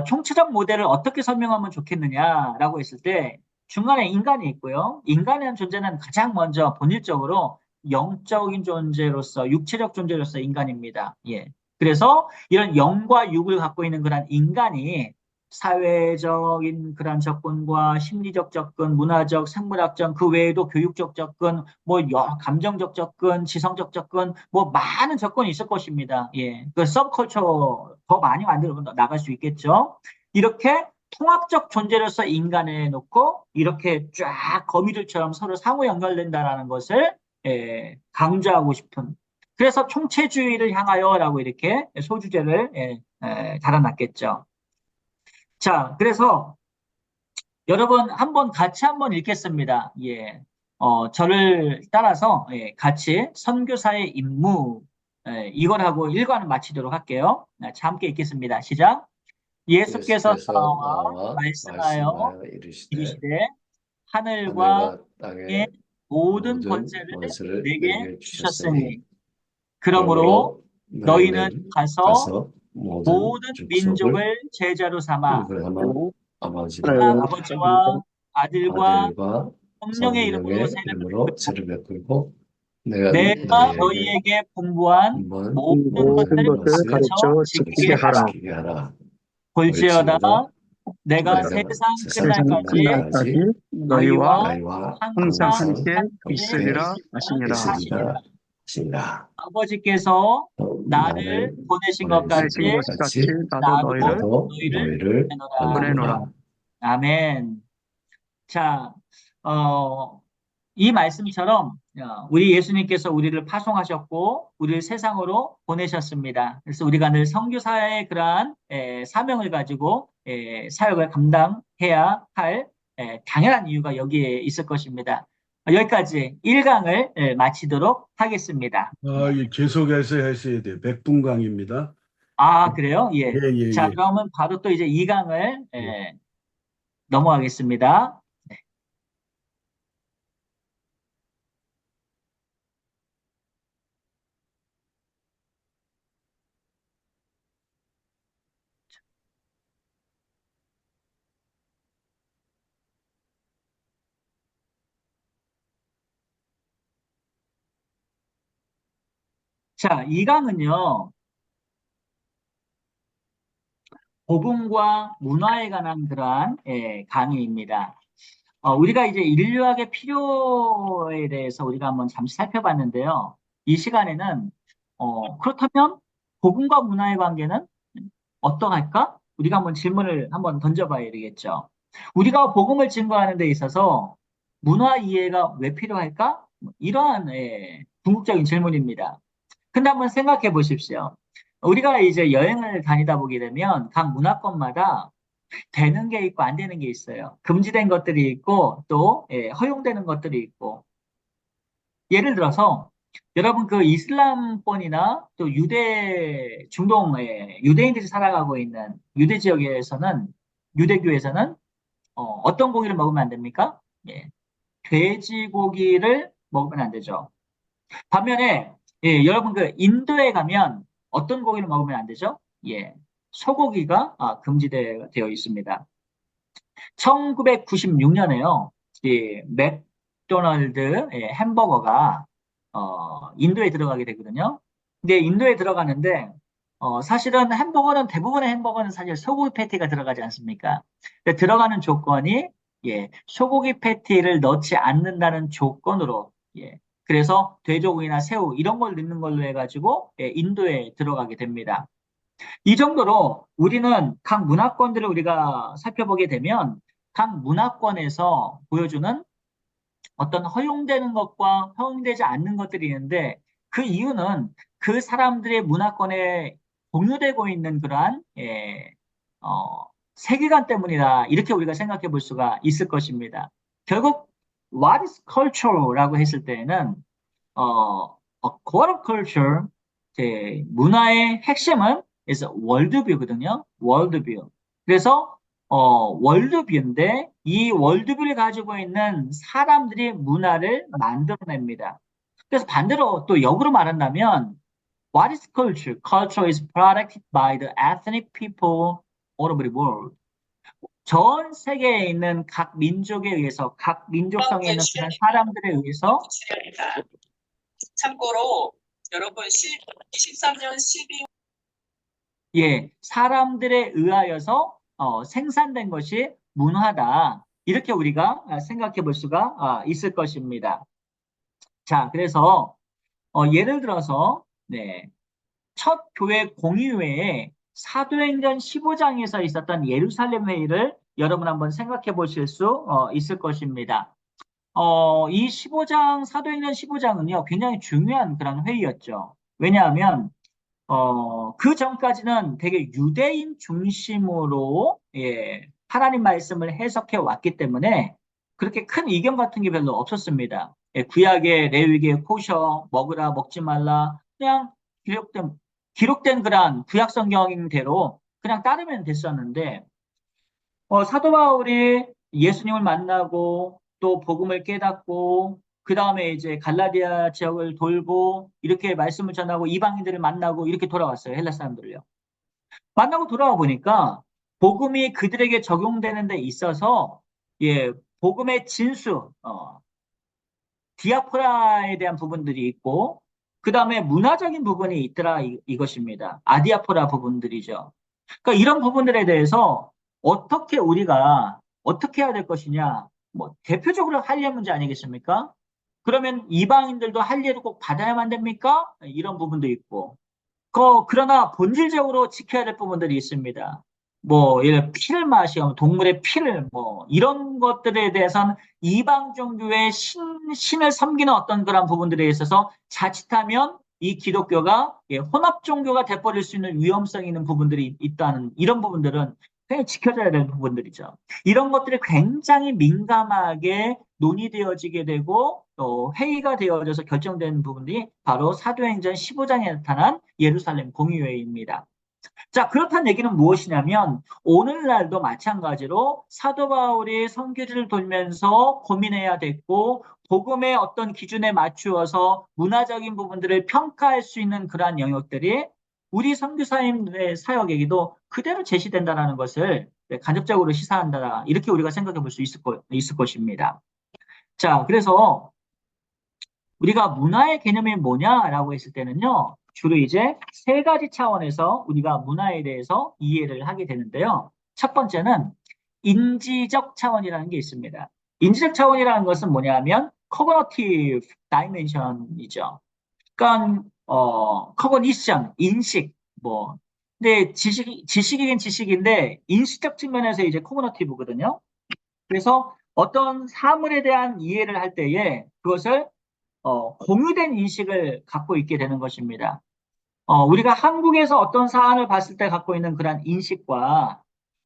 Speaker 1: 총체적 모델을 어떻게 설명하면 좋겠느냐라고 했을 때 중간에 인간이 있고요. 인간이라는 존재는 가장 먼저 본질적으로 영적인 존재로서 육체적 존재로서 인간입니다. 예. 그래서 이런 영과 육을 갖고 있는 그런 인간이 사회적인 그런 접근과 심리적 접근, 문화적, 생물학적, 그 외에도 교육적 접근, 뭐 감정적 접근, 지성적 접근, 뭐 많은 접근이 있을 것입니다. 예, 그 서브컬처 더 많이 만들어 나갈 수 있겠죠. 이렇게 통합적 존재로서 인간에 놓고 이렇게 쫙 거미줄처럼 서로 상호 연결된다라는 것을 강조하고 싶은. 그래서 총체주의를 향하여라고 이렇게 소주제를 달아놨겠죠. 자, 그래서 여러분 같이 한번 읽겠습니다. 예. 저를 따라서 같이 선교사의 임무 이걸 하고 일과는 마치도록 할게요. 자, 함께 읽겠습니다. 시작. 예수께서
Speaker 3: 예수께서
Speaker 1: 나와
Speaker 3: 나와
Speaker 1: 말씀하여
Speaker 3: 말씀하여 이르시되
Speaker 1: 이르시되 하늘과
Speaker 3: 하늘과
Speaker 1: 땅의
Speaker 3: 땅의
Speaker 1: 모든
Speaker 3: 모든
Speaker 1: 권세를
Speaker 3: 권세를
Speaker 1: 내게
Speaker 3: 내게 주셨으니
Speaker 1: 주셨으니 그러므로
Speaker 3: 그러므로
Speaker 1: 너희는
Speaker 3: 너희는
Speaker 1: 가서
Speaker 3: 가서 모든
Speaker 1: 모든
Speaker 3: 족속을
Speaker 1: 민족을 제자로 삼아
Speaker 3: 하나 아버지와
Speaker 1: 아버지와 아들과
Speaker 3: 아들과
Speaker 1: 성령의 이름으로
Speaker 3: 성령의
Speaker 1: 세례를
Speaker 3: 이름으로
Speaker 1: 받고
Speaker 3: 죄를 베풀고 내가
Speaker 1: 내가
Speaker 3: 너희에게
Speaker 1: 너희에게 공부한
Speaker 3: 한번
Speaker 1: 모든
Speaker 2: 모든
Speaker 1: 것들을
Speaker 2: 것을
Speaker 3: 것을
Speaker 1: 가르쳐
Speaker 2: 가르쳐
Speaker 1: 지키게
Speaker 2: 지키게
Speaker 3: 가르쳐
Speaker 2: 하라.
Speaker 1: 하라.
Speaker 3: 지키게 하라.
Speaker 1: 볼지어다
Speaker 3: 볼지어다
Speaker 1: 내가
Speaker 3: 내가
Speaker 1: 세상
Speaker 3: 세상
Speaker 2: 세상
Speaker 1: 끝날까지
Speaker 2: 끝날까지
Speaker 3: 끝날까지
Speaker 2: 너희와
Speaker 1: 너희와
Speaker 3: 너희와
Speaker 2: 항상
Speaker 1: 항상
Speaker 3: 항상
Speaker 2: 함께
Speaker 3: 함께
Speaker 2: 있으리라
Speaker 1: 있으리라
Speaker 2: 하시니라.
Speaker 1: 하시니라.
Speaker 3: 있으리라 하시니라.
Speaker 1: 아버지께서 나를
Speaker 3: 나를
Speaker 1: 보내신 것 같이
Speaker 3: 보내신
Speaker 2: 내신
Speaker 3: 것
Speaker 2: 것 같이
Speaker 3: 같이
Speaker 2: 나도
Speaker 1: 나도
Speaker 2: 너희를
Speaker 3: 나도
Speaker 1: 너희를
Speaker 3: 너희를
Speaker 1: 보내노라.
Speaker 2: 보내노라.
Speaker 3: 보내노라.
Speaker 1: 아멘. 자, 이 말씀처럼 우리 예수님께서 우리를 파송하셨고 우리를 세상으로 보내셨습니다. 그래서 우리가 늘 선교사의 그러한 사명을 가지고 사역을 감당해야 할 당연한 이유가 여기에 있을 것입니다. 여기까지 1강을 마치도록 하겠습니다.
Speaker 4: 이게 계속해서 했어야 돼. 백분강입니다.
Speaker 1: 아, 그래요? 예.
Speaker 2: 예, 예,
Speaker 1: 자,
Speaker 2: 예.
Speaker 1: 그러면 바로 또 이제 2강을
Speaker 2: 예.
Speaker 1: 넘어가겠습니다. 자, 2강은요, 복음과 문화에 관한 그러한 강의입니다. 우리가 이제 인류학의 필요에 대해서 우리가 한번 잠시 살펴봤는데요. 이 시간에는 그렇다면 복음과 문화의 관계는 어떠할까? 우리가 한번 질문을 한번 던져봐야 되겠죠. 우리가 복음을 증거하는 데 있어서 문화 이해가 왜 필요할까? 이러한 궁극적인 질문입니다. 근데 한번 생각해 보십시오. 우리가 이제 여행을 다니다 보게 되면 각 문화권마다 되는 게 있고 안 되는 게 있어요. 금지된 것들이 있고 또 허용되는 것들이 있고. 예를 들어서 여러분 그 이슬람권이나 또 중동 유대인들이 살아가고 있는 유대 지역에서는 유대교에서는 어떤 고기를 먹으면 안 됩니까? 예, 돼지고기를 먹으면 안 되죠. 반면에 여러분 그 인도에 가면 어떤 고기를 먹으면 안 되죠? 예, 소고기가 금지되어 있습니다. 1996년에요. 이 맥도날드 햄버거가 인도에 들어가게 되거든요. 근데 인도에 들어가는데 사실은 햄버거는 대부분의 햄버거는 사실 소고기 패티가 들어가지 않습니까? 근데 들어가는 조건이 소고기 패티를 넣지 않는다는 조건으로 그래서 돼지고기나 새우 이런 걸 넣는 걸로 해가지고 인도에 들어가게 됩니다. 이 정도로 우리는 각 문화권들을 우리가 살펴보게 되면 각 문화권에서 보여주는 어떤 허용되는 것과 허용되지 않는 것들이 있는데 그 이유는 그 사람들의 문화권에 공유되고 있는 그러한 세계관 때문이다. 이렇게 우리가 생각해 볼 수가 있을 것입니다. 결국 what is culture라고 했을 때에는 a core of culture, 문화의 핵심은 is 월드뷰거든요. 월드뷰. 그래서 월드뷰인데 이 월드뷰를 가지고 있는 사람들이 문화를 만들어냅니다. 그래서 반대로 또 역으로 말한다면 What is culture? Culture is produced by the ethnic people all over the world. 전 세계에 있는 각 민족에 의해서, 각 민족성에 있는 그런 사람들에 의해서
Speaker 4: 참고로 여러분 23년 12월
Speaker 1: 사람들에 의하여서 생산된 것이 문화다. 이렇게 우리가 생각해 볼 수가 있을 것입니다. 자, 그래서 예를 들어서 첫 교회 공의회에 사도행전 15장에서 있었던 예루살렘 회의를 여러분 한번 생각해 보실 수 있을 것입니다. 이 15장, 사도행전 15장은요, 굉장히 중요한 그런 회의였죠. 왜냐하면 그 전까지는 되게 유대인 중심으로 하나님 말씀을 해석해 왔기 때문에 그렇게 큰 이견 같은 게 별로 없었습니다. 구약의 레위기의 코셔 먹으라 먹지 말라 그냥 기록된 그런 구약 성경대로 그냥 따르면 됐었는데 사도 바울이 예수님을 만나고 또 복음을 깨닫고 그 다음에 이제 갈라디아 지역을 돌고 이렇게 말씀을 전하고 이방인들을 만나고 이렇게 돌아왔어요. 헬라 사람들을요. 만나고 돌아와 보니까 복음이 그들에게 적용되는 데 있어서 복음의 진수, 디아포라에 대한 부분들이 있고 그 다음에 문화적인 부분이 있더라 이것입니다. 아디아포라 부분들이죠. 그러니까 이런 부분들에 대해서 우리가 어떻게 해야 될 것이냐. 뭐 대표적으로 할례 문제 아니겠습니까? 그러면 이방인들도 할례를 꼭 받아야만 됩니까? 이런 부분도 있고. 그러나 본질적으로 지켜야 될 부분들이 있습니다. 뭐 예를 피를 마시고 동물의 피를 뭐 이런 것들에 대해서는 이방 종교의 신을 섬기는 어떤 그런 부분들에 있어서 자칫하면 이 기독교가 혼합 종교가 돼버릴 수 있는 위험성이 있는 부분들이 있다는 이런 부분들은 굉장히 지켜져야 되는 부분들이죠. 이런 것들이 굉장히 민감하게 논의되어지게 되고 또 회의가 되어져서 결정되는 부분들이 바로 사도행전 15장에 나타난 예루살렘 공의회의입니다. 자, 그렇다는 얘기는 무엇이냐면 오늘날도 마찬가지로 사도 바울이 선교지를 돌면서 고민해야 됐고 복음의 어떤 기준에 맞추어서 문화적인 부분들을 평가할 수 있는 그러한 영역들이 우리 선교사님의 사역에게도 그대로 제시된다는 것을 간접적으로 시사한다. 이렇게 우리가 생각해 볼 수 있을 것입니다. 자, 그래서 우리가 문화의 개념이 뭐냐라고 했을 때는요, 주로 이제 세 가지 차원에서 우리가 문화에 대해서 이해를 하게 되는데요. 첫 번째는 인지적 차원이라는 게 있습니다. 인지적 차원이라는 것은 뭐냐면 cognitive dimension이죠. 그러니까 cognition, 인식, 뭐. 근데 지식이긴 지식인데 인식적 측면에서 이제 cognitive거든요. 그래서 어떤 사물에 대한 이해를 할 때에 그것을 공유된 인식을 갖고 있게 되는 것입니다. 우리가 한국에서 어떤 사안을 봤을 때 갖고 있는 그런 인식과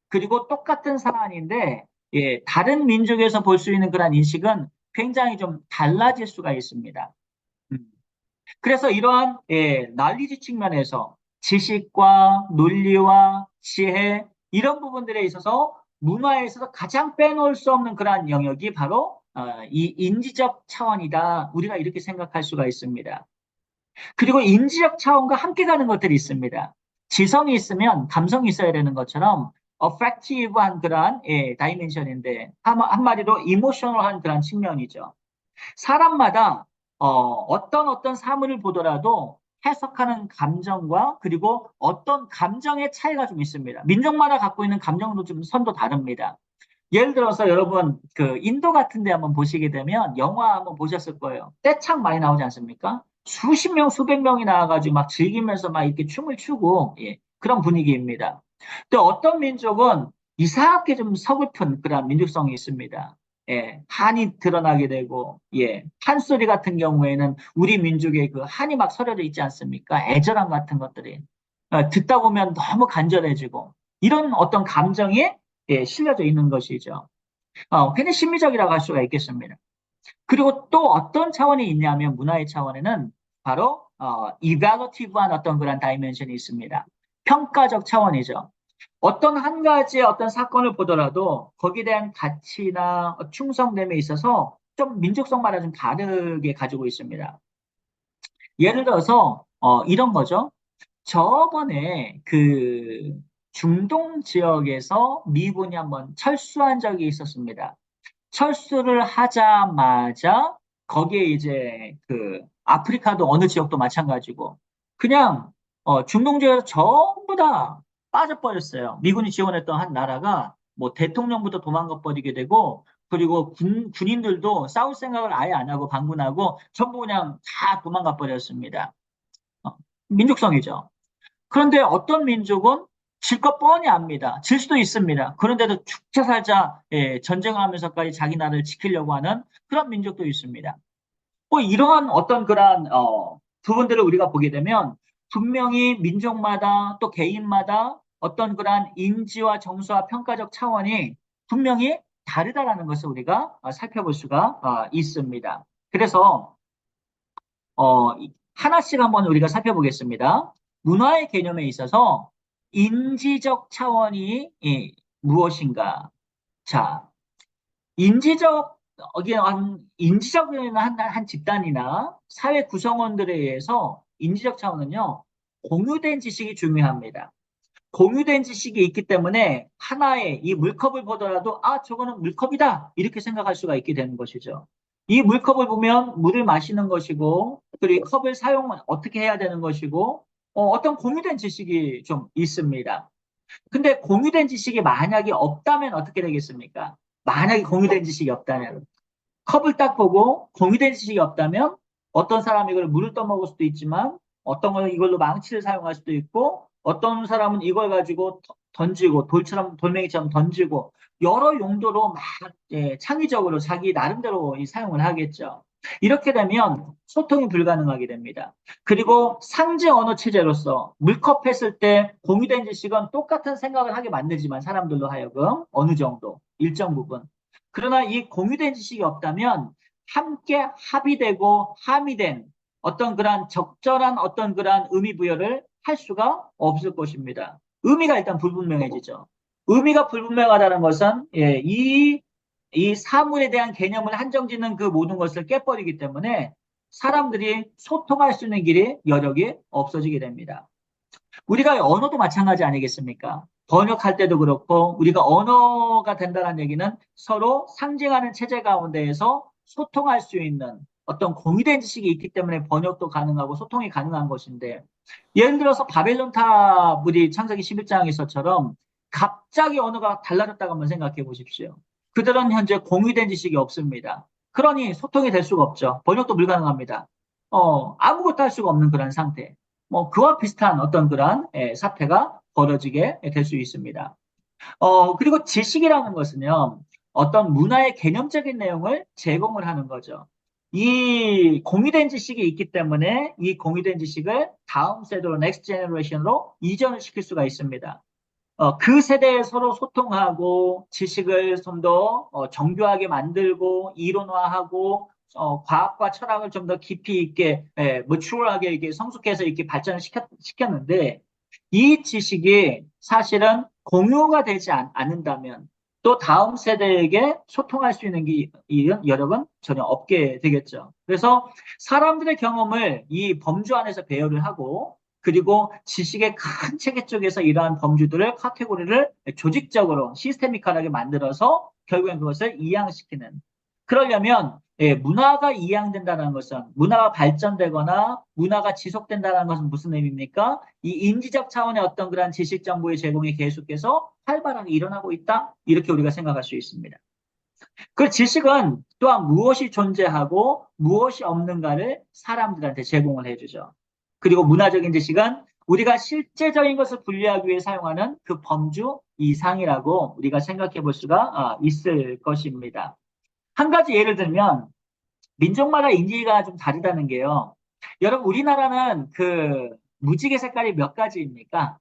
Speaker 1: 그리고 똑같은 사안인데 예, 다른 민족에서 볼 수 있는 그런 인식은 굉장히 좀 달라질 수가 있습니다. 음. 그래서 이러한 예, 난리지 측면에서 지식과 논리와 지혜 이런 부분들에 있어서 문화에 있어서 가장 빼놓을 수 없는 그러한 영역이 바로 이 인지적 차원이다. 우리가 이렇게 생각할 수가 있습니다. 그리고 인지적 차원과 함께 가는 것들이 있습니다. 지성이 있으면 감성이 있어야 되는 것처럼 affective한 그러한 예, 다이멘션인데 한마디로 이모셔널한 그런 측면이죠. 사람마다 어떤 사물을 보더라도 해석하는 감정과 그리고 어떤 감정의 차이가 좀 있습니다. 민족마다 갖고 있는 감정도 좀 선도 다릅니다. 예를 들어서 여러분 그 인도 같은 데 한번 보시게 되면 영화 한번 보셨을 거예요. 떼창 많이 나오지 않습니까? 수십 명, 수백 명이 나와가지고 막 즐기면서 막 이렇게 춤을 추고 예, 그런 분위기입니다. 또 어떤 민족은 이상하게 좀 서글픈 그런 민족성이 있습니다. 예, 한이 드러나게 되고, 예, 판소리 같은 경우에는 우리 민족의 그 한이 막 서려져 있지 않습니까? 애절함 같은 것들이. 듣다 보면 너무 간절해지고, 이런 어떤 감정이 예, 실려져 있는 것이죠. 굉장히 심리적이라고 할 수가 있겠습니다. 그리고 또 어떤 차원이 있냐면 문화의 차원에는 바로 evaluative한 어떤 그런 다이멘션이 있습니다. 평가적 차원이죠. 어떤 한 가지의 어떤 사건을 보더라도 거기에 대한 가치나 충성됨에 있어서 좀 민족성마다 좀 다르게 가지고 있습니다. 예를 들어서 이런 거죠. 저번에 그 중동 지역에서 미군이 한번 철수한 적이 있었습니다. 철수를 하자마자 거기에 이제 그 아프리카도 어느 지역도 마찬가지고 그냥 중동 지역에서 전부 다 빠져버렸어요. 미군이 지원했던 한 나라가 뭐 대통령부터 도망가 버리게 되고 그리고 군인들도 싸울 생각을 아예 안 하고 방문하고 전부 그냥 다 도망가 버렸습니다. 어, 민족성이죠. 그런데 어떤 민족은 질 것 뻔히 압니다. 질 수도 있습니다. 그런데도 죽자 살자 예, 전쟁을 하면서까지 자기 나라를 지키려고 하는 그런 민족도 있습니다. 이러한 어떤 그러한 부분들을 우리가 보게 되면 분명히 민족마다 또 개인마다 어떤 그러한 인지와 정서와 평가적 차원이 분명히 다르다라는 것을 우리가 살펴볼 수가 있습니다. 그래서 하나씩 한번 우리가 살펴보겠습니다. 문화의 개념에 있어서 인지적 차원이 무엇인가? 자, 인지적인 한 집단이나 사회 구성원들에 의해서 인지적 차원은요, 공유된 지식이 중요합니다. 공유된 지식이 있기 때문에 하나의 이 물컵을 보더라도 저거는 물컵이다 이렇게 생각할 수가 있게 되는 것이죠. 이 물컵을 보면 물을 마시는 것이고 그리고 컵을 사용은 어떻게 해야 되는 것이고 어떤 공유된 지식이 좀 있습니다. 근데 공유된 지식이 만약에 없다면 어떻게 되겠습니까? 만약에 공유된 지식이 없다면 컵을 딱 보고 공유된 지식이 없다면 어떤 사람이 이걸 물을 떠먹을 수도 있지만 어떤 건 이걸로 망치를 사용할 수도 있고 어떤 사람은 이걸 가지고 던지고 돌멩이처럼 던지고 여러 용도로 막 창의적으로 자기 나름대로 사용을 하겠죠. 이렇게 되면 소통이 불가능하게 됩니다. 그리고 상징 언어 체제로서 물컵 했을 때 공유된 지식은 똑같은 생각을 하게 만들지만 사람들로 하여금 어느 정도 일정 부분 그러나 이 공유된 지식이 없다면 함께 합의되고 함의된 어떤 그러한 적절한 어떤 그러한 의미 부여를 할 수가 없을 것입니다. 의미가 일단 불분명해지죠. 의미가 불분명하다는 것은 이 사물에 대한 개념을 한정짓는 그 모든 것을 깨버리기 때문에 사람들이 소통할 수 있는 길이 여력이 없어지게 됩니다. 우리가 언어도 마찬가지 아니겠습니까? 번역할 때도 그렇고 우리가 언어가 된다는 얘기는 서로 상징하는 체제 가운데에서 소통할 수 있는 어떤 공유된 지식이 있기 때문에 번역도 가능하고 소통이 가능한 것인데 예를 들어서 바벨론 탑 우리 창세기 11장에서처럼 갑자기 언어가 달라졌다고 한번 생각해 보십시오. 그들은 현재 공유된 지식이 없습니다. 그러니 소통이 될 수가 없죠. 번역도 불가능합니다. 아무것도 할 수가 없는 그런 상태. 뭐 그와 비슷한 어떤 그런 사태가 벌어지게 될 수 있습니다. 그리고 지식이라는 것은요, 어떤 문화의 개념적인 내용을 제공을 하는 거죠. 이 공유된 지식이 있기 때문에 이 공유된 지식을 다음 세대로 넥스트 제너레이션으로 이전을 시킬 수가 있습니다. 그 세대에 서로 소통하고 지식을 좀 더 정교하게 만들고 이론화하고 과학과 철학을 좀 더 깊이 있게 mature하게 이렇게 성숙해서 이렇게 발전을 시켰는데 이 지식이 사실은 공유가 되지 않는다면 또 다음 세대에게 소통할 수 있는 여력은 전혀 없게 되겠죠. 그래서 사람들의 경험을 이 범주 안에서 배열을 하고 그리고 지식의 큰 체계 쪽에서 이러한 범주들을 카테고리를 조직적으로 시스테미컬하게 만들어서 결국엔 그것을 이양시키는 그러려면 문화가 이양된다는 것은 문화가 발전되거나 문화가 지속된다는 것은 무슨 의미입니까? 이 인지적 차원의 어떤 그런 지식 정보의 제공이 계속해서 활발하게 일어나고 있다 이렇게 우리가 생각할 수 있습니다. 그 지식은 또한 무엇이 존재하고 무엇이 없는가를 사람들한테 제공을 해주죠. 그리고 문화적인 지식은 우리가 실제적인 것을 분리하기 위해 사용하는 그 범주 이상이라고 우리가 생각해 볼 수가 있을 것입니다. 한 가지 예를 들면 민족마다 인지가 좀 다르다는 게요. 여러분 우리나라는 그 무지개 색깔이 몇 가지입니까?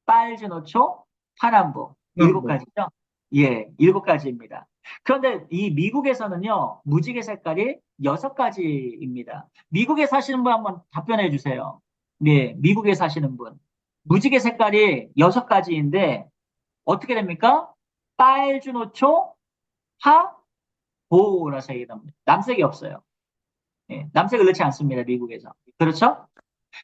Speaker 1: 빨주노초, 파남보 7가지죠? 예, 7가지입니다. 그런데 이 미국에서는요, 무지개 색깔이 6가지입니다. 미국에 사시는 분 한번 답변해 주세요. 네, 미국에 사시는 분. 무지개 색깔이 6가지인데, 어떻게 됩니까? 빨주노초, 파, 보라서 얘기합니다. 남색이 없어요. 예, 남색을 넣지 않습니다, 미국에서. 그렇죠?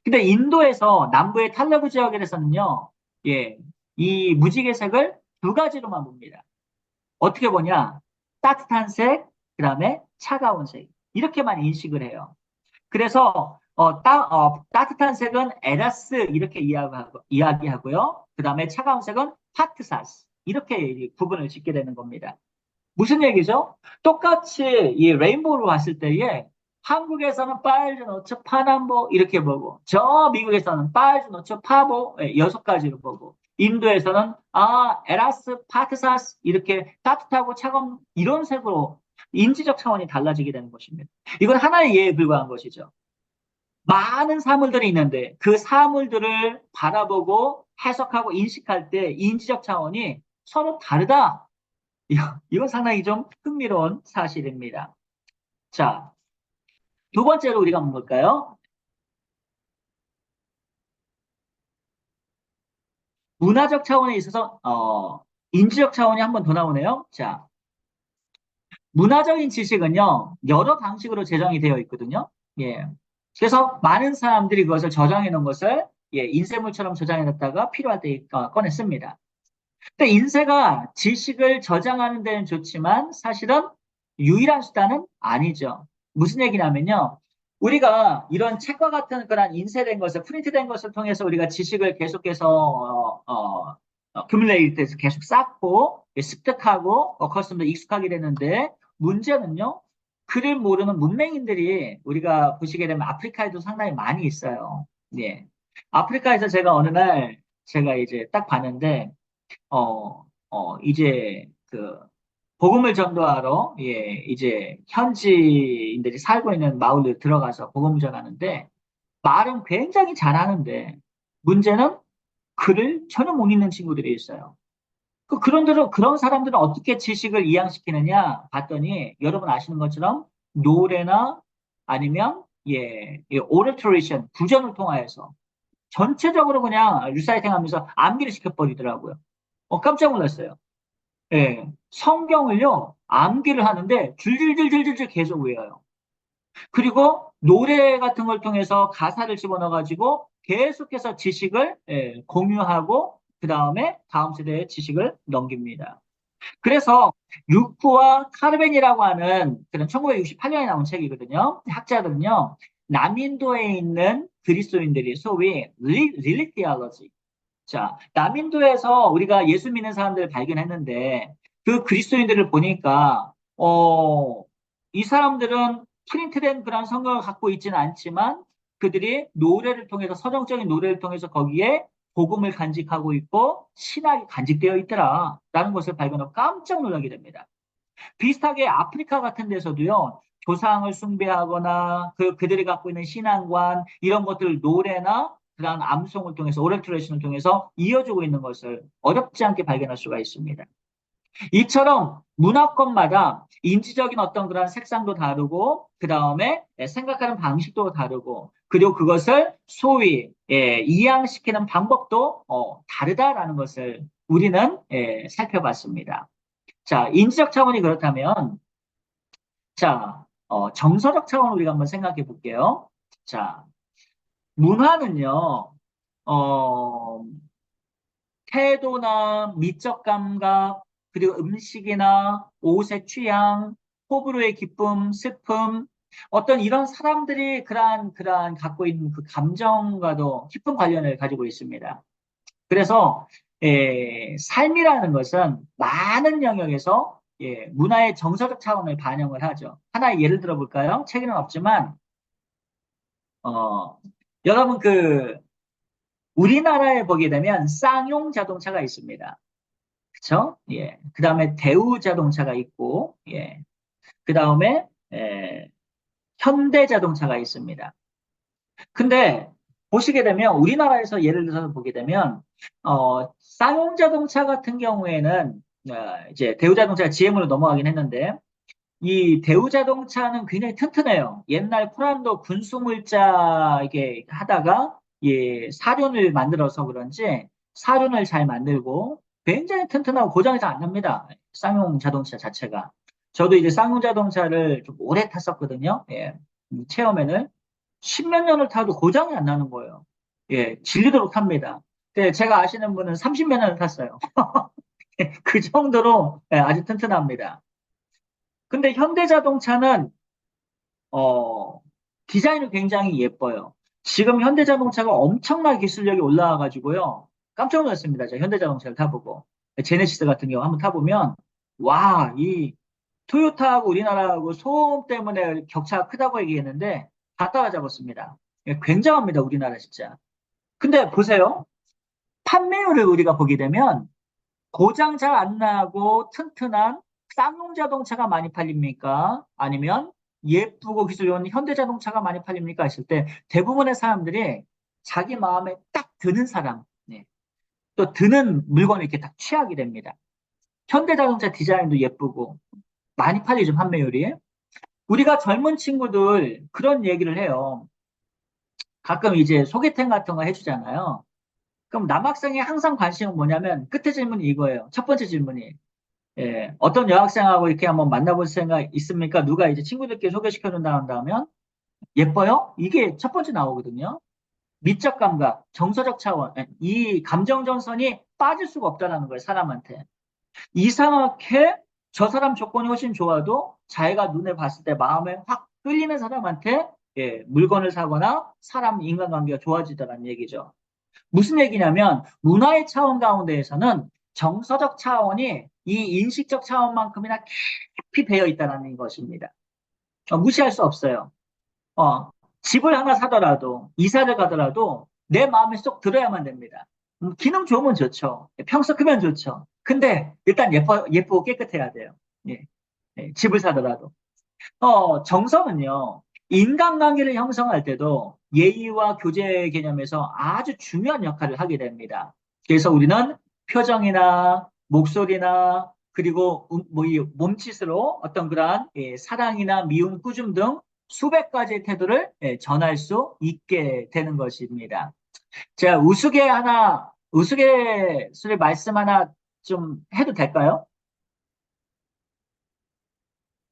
Speaker 1: 근데 인도에서 남부의 탈레브 지역에서는요, 예, 이 무지개색을 2가지로만 봅니다. 어떻게 보냐? 따뜻한 색, 그 다음에 차가운 색. 이렇게만 인식을 해요. 그래서, 따뜻한 색은 에라스 이렇게 이야기하고요. 그 다음에 차가운 색은 파트사스. 이렇게 구분을 짓게 되는 겁니다. 무슨 얘기죠? 똑같이 이 레인보우를 봤을 때에 한국에서는 빨주노초, 파남보 이렇게 보고 저 미국에서는 빨주노초, 파보 6가지로 보고 인도에서는 에라스, 파트사스 이렇게 따뜻하고 차가운 이런 색으로 인지적 차원이 달라지게 되는 것입니다. 이건 하나의 예에 불과한 것이죠. 많은 사물들이 있는데 그 사물들을 바라보고 해석하고 인식할 때 인지적 차원이 서로 다르다. 이건 상당히 좀 흥미로운 사실입니다. 자, 2번째로 우리가 한번 볼까요? 문화적 차원에 있어서 인지적 차원이 한 번 더 나오네요. 자, 문화적인 지식은요 여러 방식으로 제정이 되어 있거든요. 예, 그래서 많은 사람들이 그것을 저장해 놓은 것을 인쇄물처럼 저장해 놨다가 필요할 때 꺼내 씁니다. 근데 인쇄가 지식을 저장하는 데는 좋지만 사실은 유일한 수단은 아니죠. 무슨 얘기냐면요. 우리가 이런 책과 같은 그런 인쇄된 것을, 프린트된 것을 통해서 우리가 지식을 계속해서, accumulate해서 계속 쌓고, 습득하고, 커스텀도 익숙하게 되는데, 문제는요, 글을 모르는 문맹인들이 우리가 보시게 되면 아프리카에도 상당히 많이 있어요. 예. 아프리카에서 제가 어느 날, 제가 이제 딱 봤는데, 이제 그 복음을 전도하러 이제 현지인들이 살고 있는 마을에 들어가서 복음을 전하는데 말은 굉장히 잘하는데 문제는 글을 전혀 못 읽는 친구들이 있어요. 그런 사람들은 어떻게 지식을 이양시키느냐 봤더니 여러분 아시는 것처럼 노래나 아니면 오레토레이션 구전을 통하여서 전체적으로 그냥 리사이팅 하면서 암기를 시켜버리더라고요. 깜짝 놀랐어요. 예, 성경을요, 암기를 하는데 줄줄줄줄줄 계속 외워요. 그리고 노래 같은 걸 통해서 가사를 집어넣어가지고 계속해서 지식을 공유하고 그 다음에 다음 세대에 지식을 넘깁니다. 그래서 루크와 카르벤이라고 하는 그런 1968년에 나온 책이거든요. 학자들은요, 남인도에 있는 그리스도인들이 소위 릴리 티올로지. 자, 남인도에서 우리가 예수 믿는 사람들을 발견했는데 그 그리스도인들을 보니까 이 사람들은 프린트된 그런 성경을 갖고 있지는 않지만 그들이 노래를 통해서 서정적인 노래를 통해서 거기에 복음을 간직하고 있고 신학이 간직되어 있더라라는 것을 발견하고 깜짝 놀라게 됩니다. 비슷하게 아프리카 같은 데서도요. 조상을 숭배하거나 그들이 갖고 있는 신앙관 이런 것들 노래나 그런 암송을 통해서 오레트레이션을 통해서 이어주고 있는 것을 어렵지 않게 발견할 수가 있습니다. 이처럼 문화권마다 인지적인 어떤 그런 색상도 다르고 그 다음에 생각하는 방식도 다르고 그리고 그것을 소위 이양시키는 방법도 다르다라는 것을 우리는 살펴봤습니다. 자, 인지적 차원이 그렇다면 자, 정서적 차원을 우리가 한번 생각해 볼게요. 자, 문화는요, 어, 태도나 미적 감각, 그리고 음식이나 옷의 취향, 호불호의 기쁨, 슬픔, 어떤 이런 사람들이 그러한 갖고 있는 그 감정과도 깊은 관련을 가지고 있습니다. 그래서 삶이라는 것은 많은 영역에서 문화의 정서적 차원을 반영을 하죠. 하나의 예를 들어볼까요? 책에는 없지만 어, 여러분 우리나라에 보게 되면 쌍용 자동차가 있습니다. 그렇죠? 예. 그 다음에 대우 자동차가 있고, 예. 그 다음에 현대 자동차가 있습니다. 근데 보시게 되면 우리나라에서 예를 들어서 보게 되면 쌍용 자동차 같은 경우에는 이제 대우 자동차가 GM으로 넘어가긴 했는데 이 대우 자동차는 굉장히 튼튼해요. 옛날 포란도 군수물자 이게 하다가 사륜을 만들어서 그런지 사륜을 잘 만들고 굉장히 튼튼하고 고장이 잘 안 납니다. 쌍용 자동차 자체가. 저도 이제 쌍용 자동차를 좀 오래 탔었거든요. 예, 체험에는 10몇 년을 타도 고장이 안 나는 거예요. 예, 질리도록 탑니다. 근데 제가 아시는 분은 30몇 년을 탔어요. 그 정도로 아주 튼튼합니다. 근데 현대자동차는 디자인이 굉장히 예뻐요. 지금 현대자동차가 엄청나게 기술력이 올라와가지고요. 깜짝 놀랐습니다. 제가 현대자동차를 타보고. 제네시스 같은 경우 한번 타보면, 와, 이 토요타하고 우리나라하고 소음 때문에 격차가 크다고 얘기했는데, 다 따라잡았습니다. 굉장합니다, 우리나라 진짜. 근데 보세요. 판매율을 우리가 보게 되면, 고장 잘 안 나고 튼튼한 쌍용 자동차가 많이 팔립니까? 아니면 예쁘고 기술 좋은 현대자동차가 많이 팔립니까? 했을 때 대부분의 사람들이 자기 마음에 딱 드는 사람, 또 드는 물건을 이렇게 딱 취하게 됩니다. 현대자동차 디자인도 예쁘고 많이 팔리죠, 판매율이. 우리가 젊은 친구들 그런 얘기를 해요. 가끔 이제 소개팅 같은 거 해주잖아요. 그럼 남학생이 항상 관심은 뭐냐면 끝에 질문이 이거예요. 첫 번째 질문이. 어떤 여학생하고 이렇게 한번 만나볼 생각 있습니까? 누가 이제 친구들께 소개시켜준다 한다면 예뻐요? 이게 첫 번째 나오거든요. 미적 감각, 정서적 차원, 이 감정 전선이 빠질 수가 없다는 거예요, 사람한테. 이상하게 저 사람 조건이 훨씬 좋아도 자기가 눈에 봤을 때 마음에 확 끌리는 사람한테 물건을 사거나 사람 인간관계가 좋아지더라는 얘기죠. 무슨 얘기냐면 문화의 차원 가운데에서는 정서적 차원이 이 인식적 차원만큼이나 깊이 배어 있다는 것입니다. 무시할 수 없어요. 집을 하나 사더라도 이사를 가더라도 내 마음에 쏙 들어야만 됩니다. 기능 좋으면 좋죠. 평수 크면 좋죠. 근데 일단 예쁘고 깨끗해야 돼요. 예. 집을 사더라도. 정서는요. 인간관계를 형성할 때도 예의와 교제 개념에서 아주 중요한 역할을 하게 됩니다. 그래서 우리는 표정이나 목소리나 그리고 이 몸짓으로 어떤 그러한 사랑이나 미움, 꾸중 등 수백 가지의 태도를 전할 수 있게 되는 것입니다. 제가 우스갯소리 말씀 하나 좀 해도 될까요?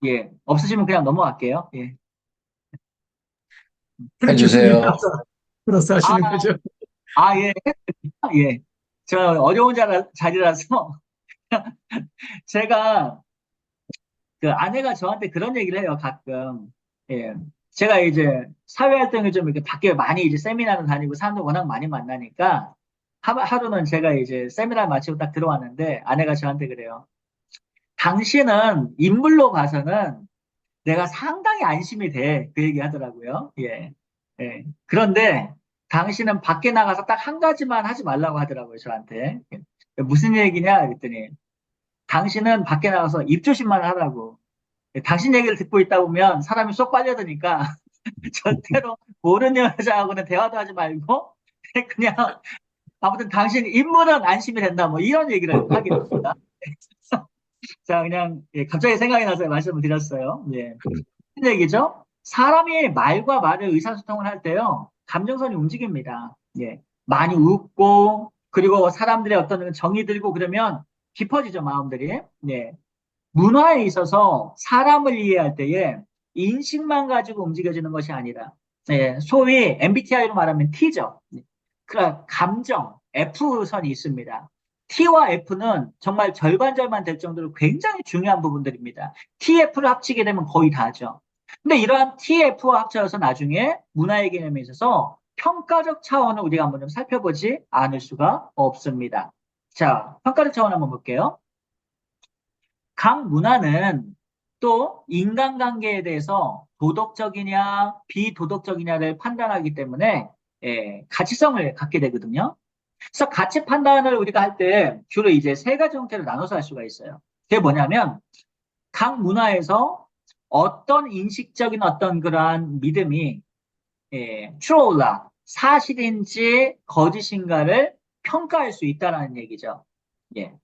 Speaker 1: 예. 없으시면 그냥 넘어갈게요. 예.
Speaker 2: 우리 교수님이
Speaker 3: 해주세요.
Speaker 2: 알아서
Speaker 1: 아,
Speaker 2: 하시는 거죠.
Speaker 1: 예. 예. 저 어려운 자리라서 제가 그 아내가 저한테 그런 얘기를 해요, 가끔. 예. 제가 이제 사회활동을 좀 이렇게 밖에 많이 이제 세미나를 다니고 사람들 워낙 많이 만나니까 하루는 제가 이제 세미나 마치고 딱 들어왔는데 아내가 저한테 그래요. 당신은 인물로 봐서는 내가 상당히 안심이 돼. 그 얘기 하더라고요. 예. 예. 그런데 당신은 밖에 나가서 딱 한 가지만 하지 말라고 하더라고요, 저한테. 예. 무슨 얘기냐? 그랬더니 당신은 밖에 나가서 입조심만 하라고. 예, 당신 얘기를 듣고 있다 보면 사람이 쏙 빠져드니까 절대로 모르는 여자하고는 대화도 하지 말고 그냥 아무튼 당신 인물은 안심이 된다. 뭐 이런 얘기를 하긴 합니다. 자, 그냥 예, 갑자기 생각이 나서 말씀을 드렸어요. 예. 무슨 얘기죠? 사람이 말과 말을 의사소통을 할 때요, 감정선이 움직입니다. 예. 많이 웃고, 그리고 사람들의 어떤 정이 들고 그러면 깊어지죠, 마음들이. 예. 문화에 있어서 사람을 이해할 때에 인식만 가지고 움직여지는 것이 아니라, 예, 소위 MBTI로 말하면 T죠. 그러니까 감정, F선이 있습니다. T와 F는 정말 절반절반 될 정도로 굉장히 중요한 부분들입니다. TF를 합치게 되면 거의 다죠. 근데 이러한 TF와 합쳐서 나중에 문화의 개념에 있어서 평가적 차원을 우리가 한번 좀 살펴보지 않을 수가 없습니다. 자, 평가적 차원 한번 볼게요. 각 문화는 또 인간관계에 대해서 도덕적이냐 비도덕적이냐를 판단하기 때문에 예, 가치성을 갖게 되거든요. 그래서 가치 판단을 우리가 할 때 주로 이제 세 가지 형태로 나눠서 할 수가 있어요. 그게 뭐냐면 각 문화에서 어떤 인식적인 어떤 그러한 믿음이 예, true or not, 사실인지 거짓인가를 평가할 수 있다는 얘기죠. 예.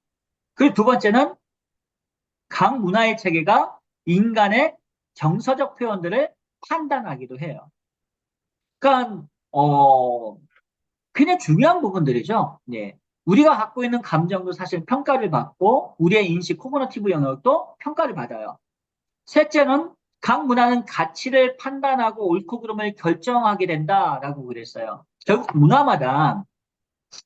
Speaker 1: 그리고 두 번째는 각 문화의 체계가 인간의 정서적 표현들을 판단하기도 해요. 그러니까 굉장히 중요한 부분들이죠. 예. 우리가 갖고 있는 감정도 사실 평가를 받고 우리의 인식, 코그니티브 영역도 평가를 받아요. 셋째는 각 문화는 가치를 판단하고 옳고 그름을 결정하게 된다라고 그랬어요. 결국 문화마다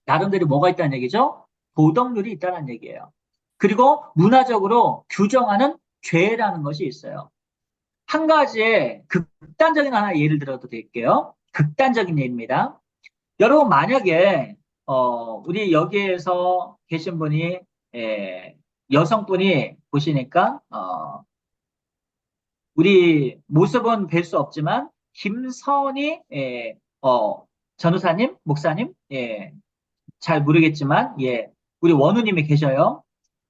Speaker 1: 나름대로 뭐가 있다는 얘기죠? 도덕률이 있다는 얘기예요. 그리고 문화적으로 규정하는 죄라는 것이 있어요. 한 가지의 극단적인 하나 예를 들어도 될게요. 극단적인 예입니다. 여러분 만약에 우리 여기에서 계신 분이 여성분이 보시니까 우리 모습은 뵐 수 없지만 김선희 전우사님, 목사님, 잘 모르겠지만 우리 원우님이 계셔요.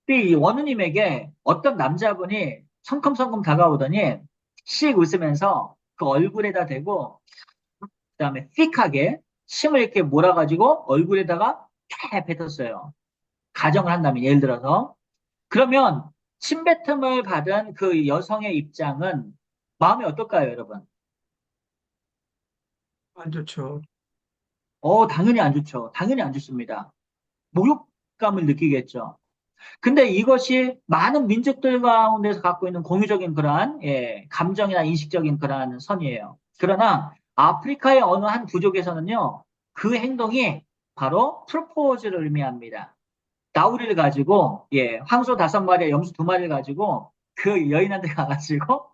Speaker 1: 근데 이 원우님에게 어떤 남자분이 성큼성큼 다가오더니 씩 웃으면서 그 얼굴에다 대고 그다음에 thick하게 침을 이렇게 몰아가지고 얼굴에다가 쫙 뱉었어요. 가정을 한다면 예를 들어서 그러면 침뱉음을 받은 그 여성의 입장은 마음이 어떨까요, 여러분?
Speaker 2: 안 좋죠.
Speaker 1: 당연히 안 좋죠. 당연히 안 좋습니다. 모욕감을 느끼겠죠. 근데 이것이 많은 민족들 가운데서 갖고 있는 공유적인 그러한 감정이나 인식적인 그러한 선이에요. 그러나 아프리카의 어느 한 부족에서는요, 그 행동이 바로 프로포즈를 의미합니다. 나우리를 가지고 황소 5마리에 염소 2마리를 가지고 그 여인한테 가가지고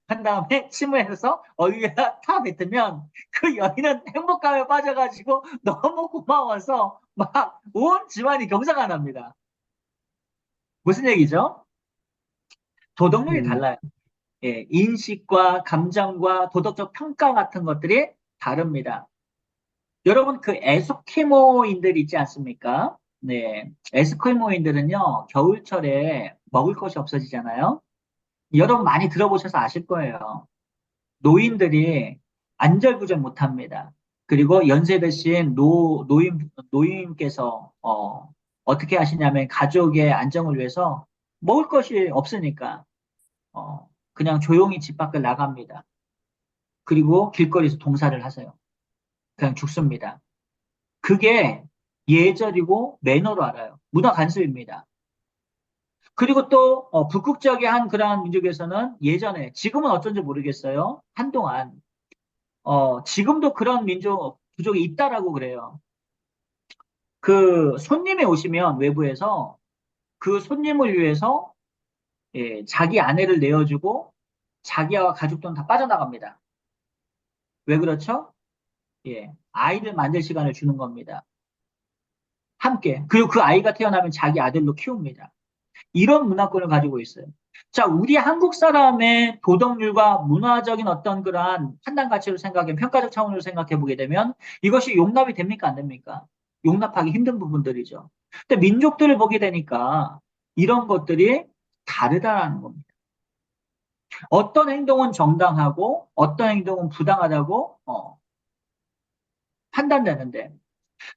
Speaker 1: 한 다음에 침을 해서 얼굴에다 타 뱉으면 그 여인은 행복감에 빠져가지고 너무 고마워서 막 온 집안이 경사가 납니다. 무슨 얘기죠? 도덕률이
Speaker 3: 음,
Speaker 1: 달라요. 인식과 감정과 도덕적 평가 같은 것들이 다릅니다. 여러분, 그 에스키모인들 있지 않습니까? 네. 에스키모인들은요, 겨울철에 먹을 것이 없어지잖아요. 여러분 많이 들어보셔서 아실 거예요. 노인들이 안절부절 못합니다. 그리고 연세 드신 노인께서, 어떻게 하시냐면 가족의 안정을 위해서 먹을 것이 없으니까 그냥 조용히 집 밖을 나갑니다. 그리고 길거리에서 동사를 하세요. 그냥 죽습니다. 그게 예절이고 매너로 알아요. 문화 간습입니다. 그리고 또 북극적인 그러한 민족에서는 예전에, 지금은 어쩐지 모르겠어요. 한동안 지금도 그런 부족이 있다라고 그래요. 그 손님이 오시면 외부에서 그 손님을 위해서 자기 아내를 내어주고 자기와 가족들은 다 빠져나갑니다. 왜 그렇죠? 아이를 만들 시간을 주는 겁니다. 함께. 그리고 그 아이가 태어나면 자기 아들로 키웁니다. 이런 문화권을 가지고 있어요. 자, 우리 한국 사람의 도덕률과 문화적인 어떤 그러한 판단 가치로 평가적 차원으로 생각해 보게 되면 이것이 용납이 됩니까? 안 됩니까? 용납하기 힘든 부분들이죠. 근데 민족들을 보게 되니까 이런 것들이 다르다라는 겁니다. 어떤 행동은 정당하고 어떤 행동은 부당하다고 판단되는데,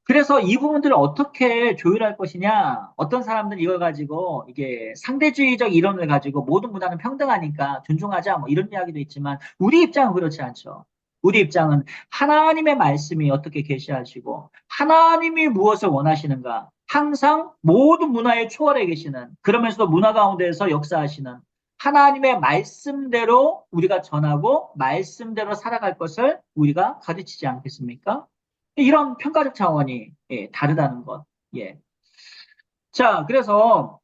Speaker 1: 그래서 이 부분들을 어떻게 조율할 것이냐, 어떤 사람들은 이걸 가지고 이게 상대주의적 이론을 가지고 모든 문화는 평등하니까 존중하자 뭐 이런 이야기도 있지만 우리 입장은 그렇지 않죠. 우리 입장은 하나님의 말씀이 어떻게 계시하시고 하나님이 무엇을 원하시는가, 항상 모든 문화에 초월해 계시는, 그러면서도 문화 가운데에서 역사하시는 하나님의 말씀대로 우리가 전하고 말씀대로 살아갈 것을 우리가 가르치지 않겠습니까? 이런 평가적 차원이 다르다는 것. 예. 자, 그래서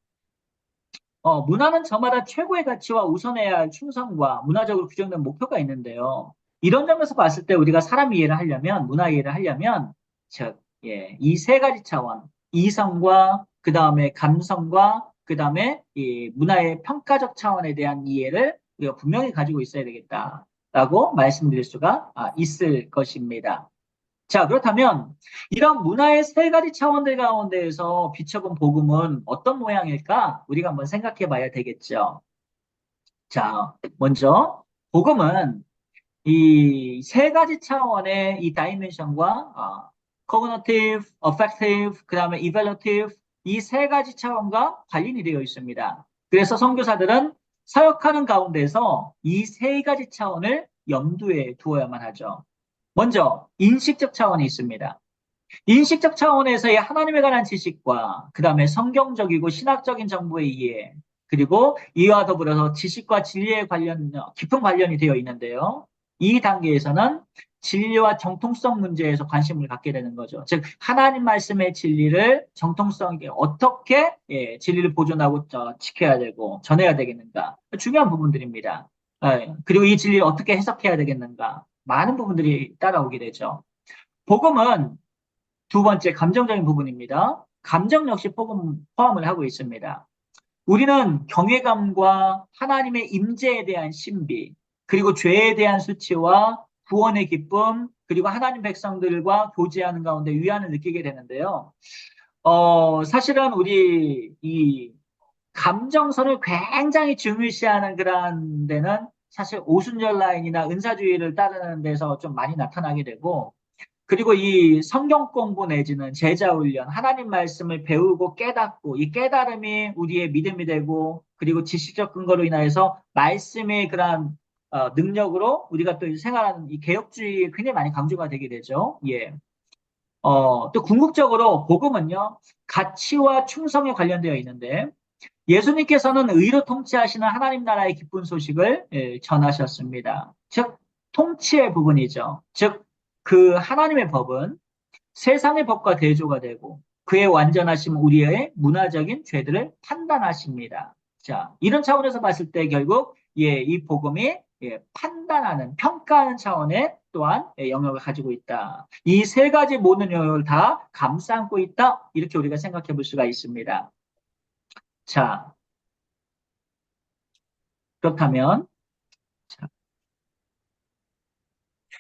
Speaker 1: 문화는 저마다 최고의 가치와 우선해야 할 충성과 문화적으로 규정된 목표가 있는데요. 이런 점에서 봤을 때 우리가 사람 이해를 하려면, 문화 이해를 하려면, 즉, 이 세 가지 차원, 이성과 그 다음에 감성과 그 다음에 이 문화의 평가적 차원에 대한 이해를 우리가 분명히 가지고 있어야 되겠다라고 말씀드릴 수가 있을 것입니다. 자, 그렇다면 이런 문화의 세 가지 차원들 가운데에서 비춰본 복음은 어떤 모양일까? 우리가 한번 생각해 봐야 되겠죠. 자, 먼저 복음은 이 세 가지 차원의 이 다이멘션과 cognitive, affective, 그 다음에 evaluative, 이 세 가지 차원과 관련이 되어 있습니다. 그래서 선교사들은 사역하는 가운데서 이 세 가지 차원을 염두에 두어야만 하죠. 먼저 인식적 차원이 있습니다. 인식적 차원에서의 하나님에 관한 지식과 그 다음에 성경적이고 신학적인 정보의 이해, 그리고 이와 더불어서 지식과 진리에 깊은 관련이 되어 있는데요. 이 단계에서는 진리와 정통성 문제에서 관심을 갖게 되는 거죠. 즉 하나님 말씀의 진리를 정통성 있게 어떻게 진리를 보존하고 지켜야 되고 전해야 되겠는가, 중요한 부분들입니다. 그리고 이 진리를 어떻게 해석해야 되겠는가, 많은 부분들이 따라오게 되죠. 복음은 두 번째 감정적인 부분입니다. 감정 역시 포함을 하고 있습니다. 우리는 경외감과 하나님의 임재에 대한 신비, 그리고 죄에 대한 수치와 구원의 기쁨, 그리고 하나님 백성들과 교제하는 가운데 위안을 느끼게 되는데요. 사실은 우리 이 감정선을 굉장히 중요시하는 그런 데는 사실 오순절 라인이나 은사주의를 따르는 데서 좀 많이 나타나게 되고, 그리고 이 성경 공부 내지는 제자 훈련, 하나님 말씀을 배우고 깨닫고 이 깨달음이 우리의 믿음이 되고, 그리고 지식적 근거로 인하여서 말씀의 그러한 능력으로 우리가 또 생활하는 이 개혁주의에 굉장히 많이 강조가 되게 되죠. 예. 또 궁극적으로 복음은요, 가치와 충성에 관련되어 있는데, 예수님께서는 의로 통치하시는 하나님 나라의 기쁜 소식을 전하셨습니다. 즉, 통치의 부분이죠. 즉, 그 하나님의 법은 세상의 법과 대조가 되고 그의 완전하심 우리의 문화적인 죄들을 판단하십니다. 자, 이런 차원에서 봤을 때 결국 이 복음이 판단하는, 평가하는 차원의 또한 영역을 가지고 있다. 이 세 가지 모든 영역을 다 감싸 안고 있다. 이렇게 우리가 생각해 볼 수가 있습니다. 자, 그렇다면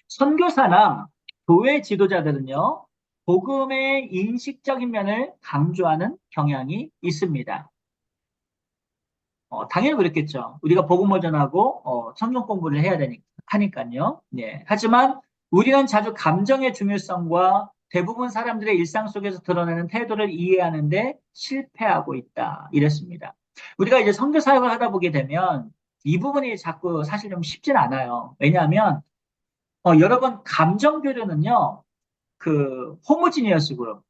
Speaker 1: 선교사나 교회 지도자들은요, 복음의 인식적인 면을 강조하는 경향이 있습니다. 당연히 그렇겠죠. 우리가 복음을 전하고 성경 공부를 해야 하니까요. 예. 하지만 우리는 자주 감정의 중요성과 대부분 사람들의 일상 속에서 드러내는 태도를 이해하는데 실패하고 있다. 이랬습니다. 우리가 이제 선교 사역을 하다 보게 되면 이 부분이 자꾸 사실 좀 쉽진 않아요. 왜냐하면 여러분 감정 교류는요, 그 호모지니어스 그룹.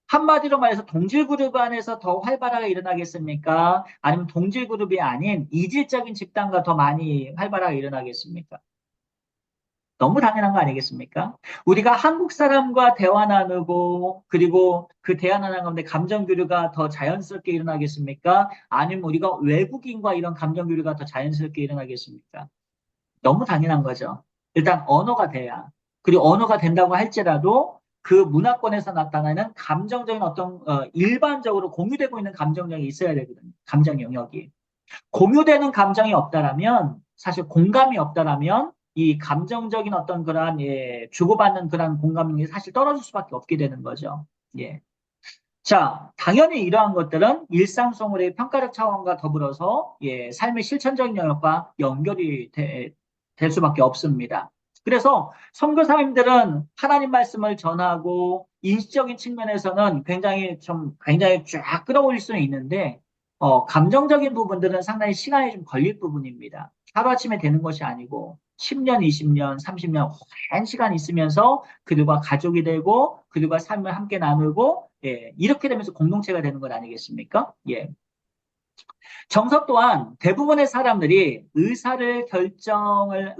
Speaker 1: 한마디로 말해서 동질 그룹 안에서 더 활발하게 일어나겠습니까? 아니면 동질 그룹이 아닌 이질적인 집단과 더 많이 활발하게 일어나겠습니까? 너무 당연한 거 아니겠습니까? 우리가 한국 사람과 대화 나누고 그리고 그 대화 나누는 가운데 감정 교류가 더 자연스럽게 일어나겠습니까? 아니면 우리가 외국인과 이런 감정 교류가 더 자연스럽게 일어나겠습니까? 너무 당연한 거죠. 일단 언어가 돼야. 그리고 언어가 된다고 할지라도 그 문화권에서 나타나는 감정적인 어떤 일반적으로 공유되고 있는 감정력이 있어야 되거든요. 감정 영역이. 공유되는 감정이 없다라면 사실 공감이 없다라면 이 감정적인 어떤 그러한 주고받는 그러한 공감이 사실 떨어질 수밖에 없게 되는 거죠. 예. 자, 당연히 이러한 것들은 일상 생활의 평가적 차원과 더불어서 삶의 실천적인 영역과 연결이 될 수밖에 없습니다. 그래서 선교사님들은 하나님 말씀을 전하고 인식적인 측면에서는 굉장히 쫙 끌어올릴 수는 있는데 감정적인 부분들은 상당히 시간이 좀 걸릴 부분입니다. 하루아침에 되는 것이 아니고 10년, 20년, 30년 오랜 시간 있으면서 그들과 가족이 되고 그들과 삶을 함께 나누고 이렇게 되면서 공동체가 되는 것 아니겠습니까? 예. 정서 또한 대부분의 사람들이 의사결정하는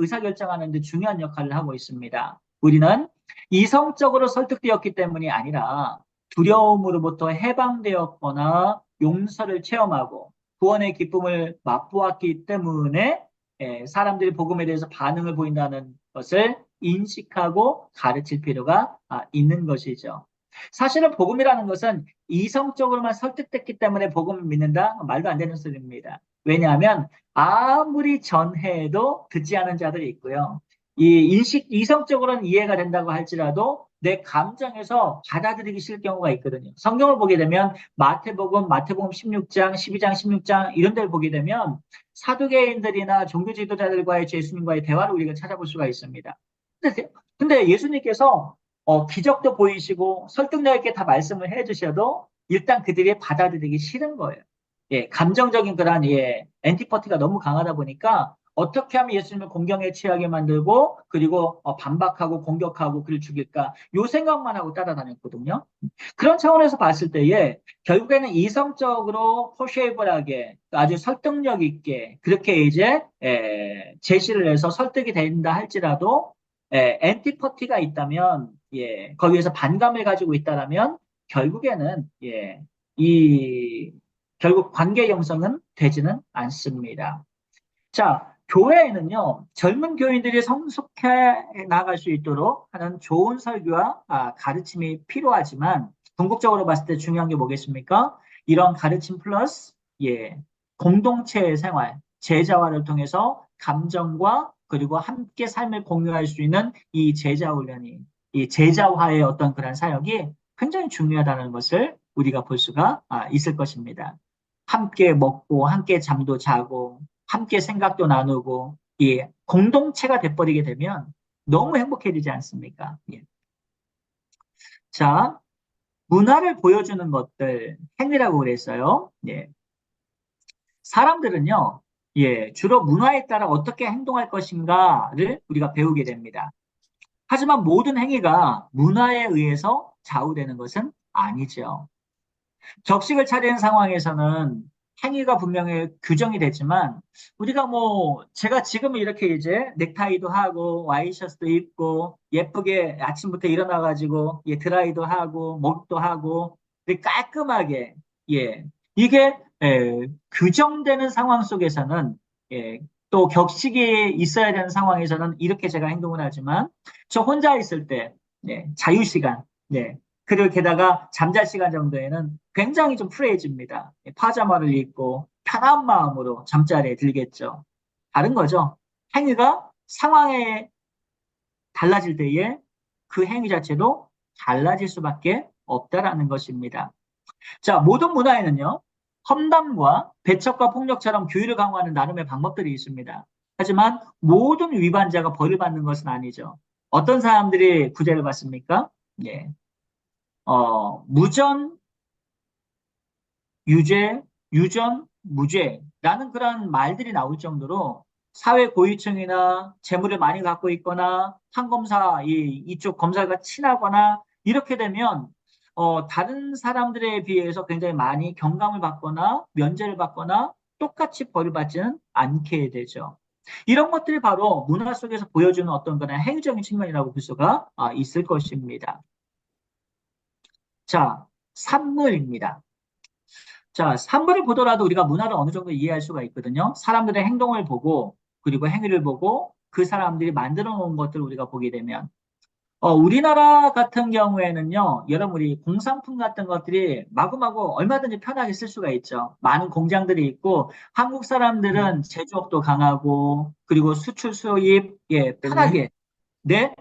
Speaker 1: 데 중요한 역할을 하고 있습니다. 우리는 이성적으로 설득되었기 때문이 아니라 두려움으로부터 해방되었거나 용서를 체험하고 구원의 기쁨을 맛보았기 때문에 사람들이 복음에 대해서 반응을 보인다는 것을 인식하고 가르칠 필요가 있는 것이죠. 사실은 복음이라는 것은 이성적으로만 설득됐기 때문에 복음을 믿는다? 말도 안 되는 소리입니다. 왜냐하면 아무리 전해도 듣지 않은 자들이 있고요. 이성적으로는 이해가 된다고 할지라도 내 감정에서 받아들이기 싫을 경우가 있거든요. 성경을 보게 되면 마태복음 16장, 12장, 16장 이런 데를 보게 되면 사두개인들이나 종교 지도자들과의 예수님과의 대화를 우리가 찾아볼 수가 있습니다. 근데 예수님께서 기적도 보이시고 설득력 있게 다 말씀을 해주셔도 일단 그들이 받아들이기 싫은 거예요. 감정적인 그런 엔티퍼티가 너무 강하다 보니까 어떻게 하면 예수님을 공경에 취하게 만들고 그리고 반박하고 공격하고 그를 죽일까 요 생각만 하고 따라다녔거든요. 그런 차원에서 봤을 때에 결국에는 이성적으로 포쉐이블하게 아주 설득력 있게 그렇게 이제 제시를 해서 설득이 된다 할지라도 엔티퍼티가 있다면 거기에서 반감을 가지고 있다라면 결국에는 결국 관계 형성은 되지는 않습니다. 자, 교회에는요, 젊은 교인들이 성숙해 나갈 수 있도록 하는 좋은 설교와 가르침이 필요하지만, 궁극적으로 봤을 때 중요한 게 뭐겠습니까? 이런 가르침 플러스, 공동체의 생활, 제자화를 통해서 감정과 그리고 함께 삶을 공유할 수 있는 이 제자 훈련이, 이 제자화의 어떤 그런 사역이 굉장히 중요하다는 것을 우리가 볼 수가 있을 것입니다. 함께 먹고, 함께 잠도 자고, 함께 생각도 나누고, 공동체가 돼버리게 되면 너무 행복해지지 않습니까? 자, 문화를 보여주는 것들, 행위라고 그랬어요. 사람들은요, 주로 문화에 따라 어떻게 행동할 것인가를 우리가 배우게 됩니다. 하지만 모든 행위가 문화에 의해서 좌우되는 것은 아니죠. 격식을 차리는 상황에서는 행위가 분명히 규정이 되지만 우리가 제가 지금 이렇게 이제 넥타이도 하고 와이셔츠도 입고 예쁘게 아침부터 일어나가지고 드라이도 하고 목도 하고 깔끔하게 이게 규정되는 상황 속에서는 또 격식이 있어야 되는 상황에서는 이렇게 제가 행동을 하지만 저 혼자 있을 때 자유시간 그리고 게다가 잠잘 시간 정도에는 굉장히 좀 프레해집니다. 파자마를 입고 편한 마음으로 잠자리에 들겠죠. 다른 거죠. 행위가 상황에 달라질 때에 그 행위 자체도 달라질 수밖에 없다라는 것입니다. 자, 모든 문화에는요. 험담과 배척과 폭력처럼 규율을 강화하는 나름의 방법들이 있습니다. 하지만 모든 위반자가 벌을 받는 것은 아니죠. 어떤 사람들이 구제를 받습니까? 무전, 유죄, 유전, 무죄라는 그런 말들이 나올 정도로 사회 고위층이나 재물을 많이 갖고 있거나 판검사 이쪽 검사가 친하거나 이렇게 되면 다른 사람들에 비해서 굉장히 많이 경감을 받거나 면제를 받거나 똑같이 벌을 받지는 않게 되죠. 이런 것들이 바로 문화 속에서 보여주는 어떤 그런 행위적인 측면이라고 볼 수가 있을 것입니다. 자, 산물입니다. 자, 산물을 보더라도 우리가 문화를 어느 정도 이해할 수가 있거든요. 사람들의 행동을 보고 그리고 행위를 보고 그 사람들이 만들어 놓은 것들을 우리가 보게 되면 우리나라 같은 경우에는요, 여러분, 우리 공산품 같은 것들이 마구마구 얼마든지 편하게 쓸 수가 있죠. 많은 공장들이 있고, 한국 사람들은 제조업도 강하고, 그리고 수출, 수입, 예, 편하게. 네?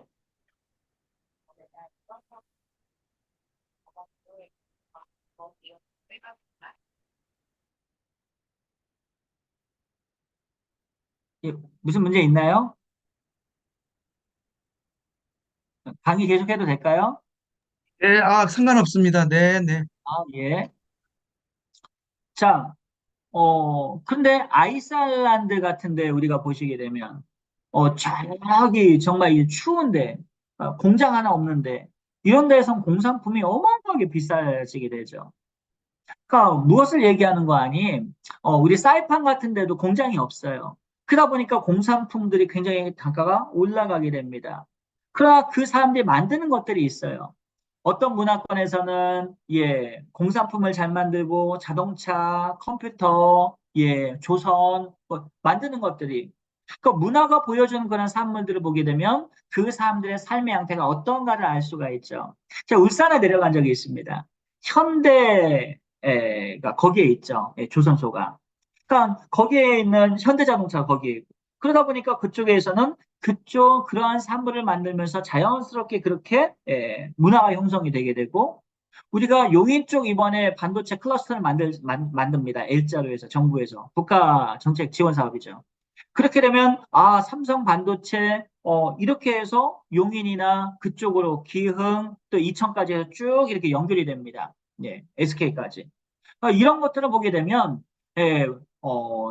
Speaker 1: 예, 무슨 문제 있나요? 강의 계속해도 될까요?
Speaker 5: 네, 상관없습니다. 네, 네.
Speaker 1: 예. 자, 근데 아이슬란드 같은데 우리가 보시게 되면, 저기 정말 이 추운데, 공장 하나 없는데, 이런 데선 공산품이 어마어마하게 비싸지게 되죠. 그러니까 무엇을 얘기하는 거 아니? 우리 사이판 같은 데도 공장이 없어요. 그러다 보니까 공산품들이 굉장히 단가가 올라가게 됩니다. 그러나 그 사람들이 만드는 것들이 있어요. 어떤 문화권에서는 예, 공산품을 잘 만들고 자동차, 컴퓨터, 예, 조선 뭐 만드는 것들이 그 문화가 보여주는 그런 산물들을 보게 되면 그 사람들의 삶의 양태가 어떤가를 알 수가 있죠. 제가 울산에 내려간 적이 있습니다. 현대가 거기에 있죠. 예, 조선소가. 그러니까 거기에 있는 현대자동차가 거기에 있고 그러다 보니까 그쪽에서는 그쪽 그러한 산물을 만들면서 자연스럽게 그렇게 문화가 형성이 되게 되고 우리가 용인 쪽 이번에 반도체 클러스터를 만듭니다. L자로에서 정부에서 국가 정책 지원 사업이죠. 그렇게 되면 삼성 반도체 이렇게 해서 용인이나 그쪽으로 기흥 또 이천까지 해서 쭉 이렇게 연결이 됩니다. 예, SK까지. 이런 것들을 보게 되면 예,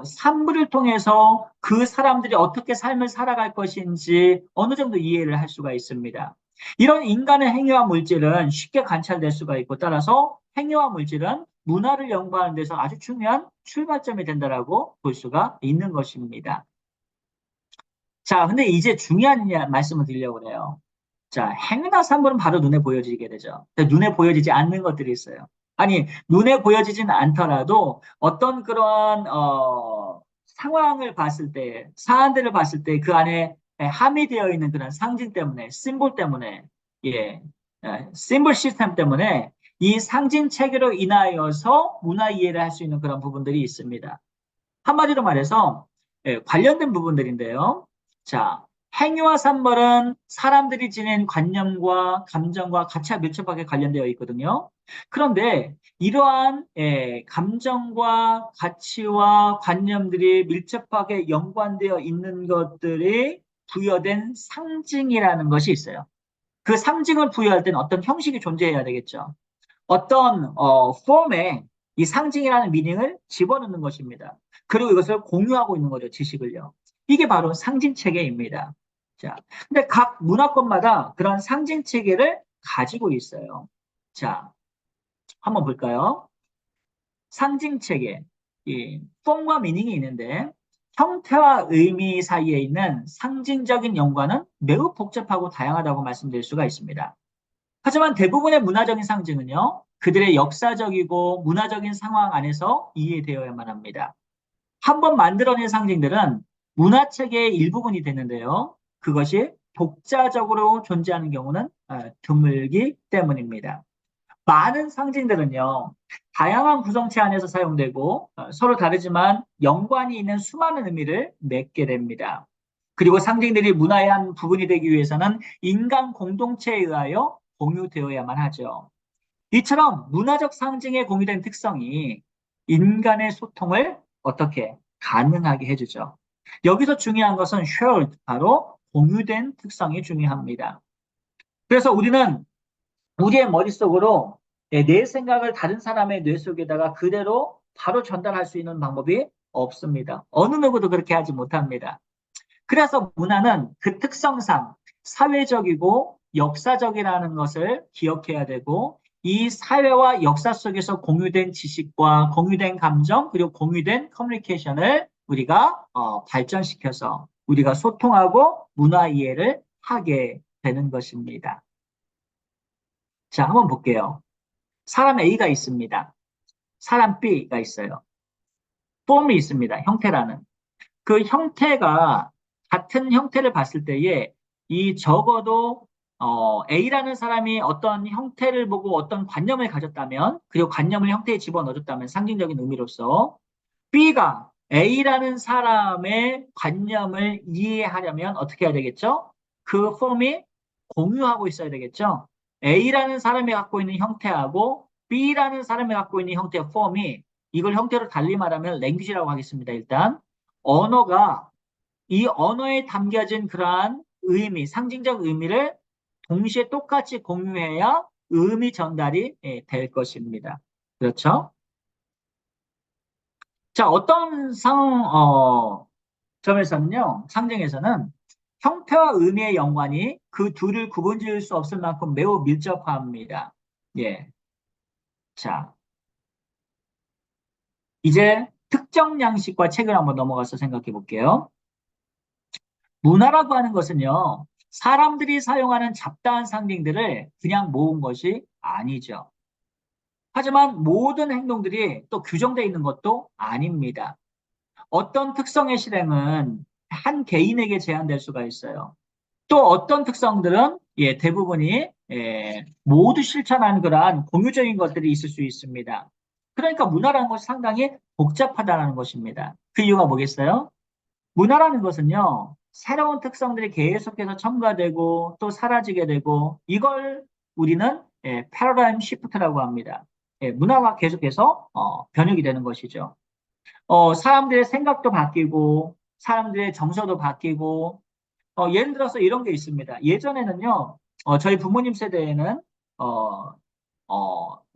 Speaker 1: 산물을 통해서 그 사람들이 어떻게 삶을 살아갈 것인지 어느 정도 이해를 할 수가 있습니다. 이런 인간의 행위와 물질은 쉽게 관찰될 수가 있고 따라서 행위와 물질은 문화를 연구하는 데서 아주 중요한 출발점이 된다라고 볼 수가 있는 것입니다. 자, 근데 이제 중요한 말씀을 드리려고 해요. 자, 행위나 산물은 바로 눈에 보여지게 되죠. 눈에 보여지지 않는 것들이 있어요. 아니, 눈에 보여지진 않더라도 어떤 그런, 상황을 봤을 때, 사안들을 봤을 때 그 안에 함의되어 있는 그런 상징 때문에, 심볼 때문에, 예, 심볼 시스템 때문에 이 상징 체계로 인하여서 문화 이해를 할 수 있는 그런 부분들이 있습니다. 한마디로 말해서, 관련된 부분들인데요. 자, 행위와 산물은 사람들이 지닌 관념과 감정과 가치와 밀접하게 관련되어 있거든요. 그런데 이러한 감정과 가치와 관념들이 밀접하게 연관되어 있는 것들이 부여된 상징이라는 것이 있어요. 그 상징을 부여할 때는 어떤 형식이 존재해야 되겠죠. 어떤 폼에 이 상징이라는 미닝을 집어넣는 것입니다. 그리고 이것을 공유하고 있는 거죠, 지식을요. 이게 바로 상징 체계입니다. 자, 근데 각 문화권마다 그런 상징 체계를 가지고 있어요. 자, 한번 볼까요? 상징 체계, 이 폼과 미닝이 있는데 형태와 의미 사이에 있는 상징적인 연관은 매우 복잡하고 다양하다고 말씀드릴 수가 있습니다. 하지만 대부분의 문화적인 상징은요, 그들의 역사적이고 문화적인 상황 안에서 이해되어야만 합니다. 한번 만들어낸 상징들은 문화체계의 일부분이 되는데요. 그것이 독자적으로 존재하는 경우는 드물기 때문입니다. 많은 상징들은요, 다양한 구성체 안에서 사용되고 서로 다르지만 연관이 있는 수많은 의미를 맺게 됩니다. 그리고 상징들이 문화의 한 부분이 되기 위해서는 인간 공동체에 의하여 공유되어야만 하죠. 이처럼 문화적 상징에 공유된 특성이 인간의 소통을 어떻게 가능하게 해주죠. 여기서 중요한 것은 shared, 바로 공유된 특성이 중요합니다. 그래서 우리는 우리의 머릿속으로 내 생각을 다른 사람의 뇌 속에다가 그대로 바로 전달할 수 있는 방법이 없습니다. 어느 누구도 그렇게 하지 못합니다. 그래서 문화는 그 특성상 사회적이고 역사적이라는 것을 기억해야 되고 이 사회와 역사 속에서 공유된 지식과 공유된 감정 그리고 공유된 커뮤니케이션을 우리가 발전시켜서 우리가 소통하고 문화 이해를 하게 되는 것입니다. 자, 한번 볼게요. 사람 A가 있습니다. 사람 B가 있어요. 폼이 있습니다. 형태라는. 그 형태가 같은 형태를 봤을 때에 이 적어도 A라는 사람이 어떤 형태를 보고 어떤 관념을 가졌다면 그리고 관념을 형태에 집어넣어줬다면 상징적인 의미로서 B가 A라는 사람의 관념을 이해하려면 어떻게 해야 되겠죠? 그 폼이 공유하고 있어야 되겠죠? A라는 사람이 갖고 있는 형태하고 B라는 사람이 갖고 있는 형태의 폼이 이걸 형태로 달리 말하면 랭귀지라고 하겠습니다. 일단 언어가 이 언어에 담겨진 그러한 의미, 상징적 의미를 동시에 똑같이 공유해야 의미 전달이 될 것입니다. 그렇죠? 자, 어떤 점에서는요, 상징에서는 형태와 의미의 연관이 그 둘을 구분 지을 수 없을 만큼 매우 밀접합니다. 예. 자, 이제 특정 양식과 책을 한번 넘어가서 생각해 볼게요. 문화라고 하는 것은요, 사람들이 사용하는 잡다한 상징들을 그냥 모은 것이 아니죠. 하지만 모든 행동들이 또 규정되어 있는 것도 아닙니다. 어떤 특성의 실행은 한 개인에게 제한될 수가 있어요. 또 어떤 특성들은 대부분이 모두 실천하는 그러한 공유적인 것들이 있을 수 있습니다. 그러니까 문화라는 것이 상당히 복잡하다는 것입니다. 그 이유가 뭐겠어요? 문화라는 것은요, 새로운 특성들이 계속해서 첨가되고 또 사라지게 되고 이걸 우리는 패러다임 시프트라고 합니다. 문화가 계속해서 변혁이 되는 것이죠. 사람들의 생각도 바뀌고 사람들의 정서도 바뀌고 예를 들어서 이런 게 있습니다. 예전에는요, 저희 부모님 세대에는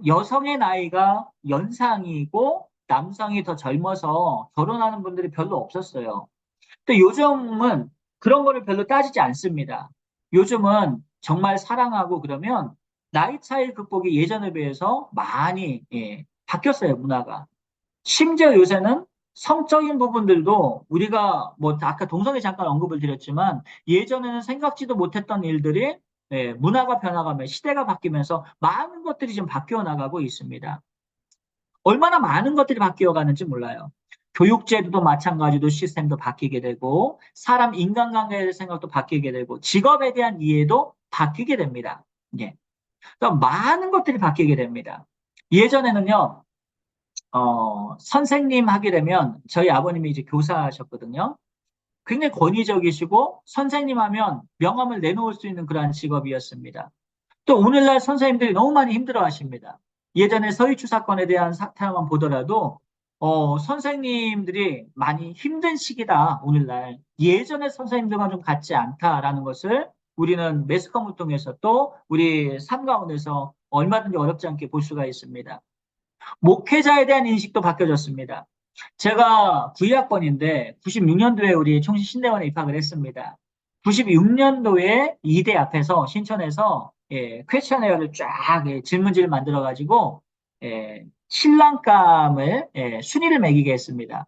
Speaker 1: 여성의 나이가 연상이고 남성이 더 젊어서 결혼하는 분들이 별로 없었어요. 또 요즘은 그런 거를 별로 따지지 않습니다. 요즘은 정말 사랑하고 그러면 나이 차이 극복이 예전에 비해서 많이 바뀌었어요, 문화가. 심지어 요새는 성적인 부분들도 우리가 뭐 아까 동성애 잠깐 언급을 드렸지만 예전에는 생각지도 못했던 일들이 문화가 변화가며 시대가 바뀌면서 많은 것들이 좀 바뀌어 나가고 있습니다. 얼마나 많은 것들이 바뀌어 가는지 몰라요. 교육제도도 마찬가지로 시스템도 바뀌게 되고 사람 인간관계에 대한 생각도 바뀌게 되고 직업에 대한 이해도 바뀌게 됩니다. 예. 그러니까 많은 것들이 바뀌게 됩니다. 예전에는요. 선생님 하게 되면 저희 아버님이 이제 교사하셨거든요. 굉장히 권위적이시고 선생님 하면 명함을 내놓을 수 있는 그러한 직업이었습니다. 또 오늘날 선생님들이 너무 많이 힘들어 하십니다. 예전에 서희추 사건에 대한 사태만 보더라도 선생님들이 많이 힘든 시기다. 오늘날 예전에 선생님들과 좀 같지 않다라는 것을 우리는 매스컴을 통해서 또 우리 삶 가운데서 얼마든지 어렵지 않게 볼 수가 있습니다. 목회자에 대한 인식도 바뀌어졌습니다. 제가 9학번인데 96년도에 우리 총신신대원에 입학을 했습니다. 96년도에 이대 앞에서 신촌에서 퀘스천에어를 쫙 질문지를 만들어가지고 신랑감을 순위를 매기게 했습니다.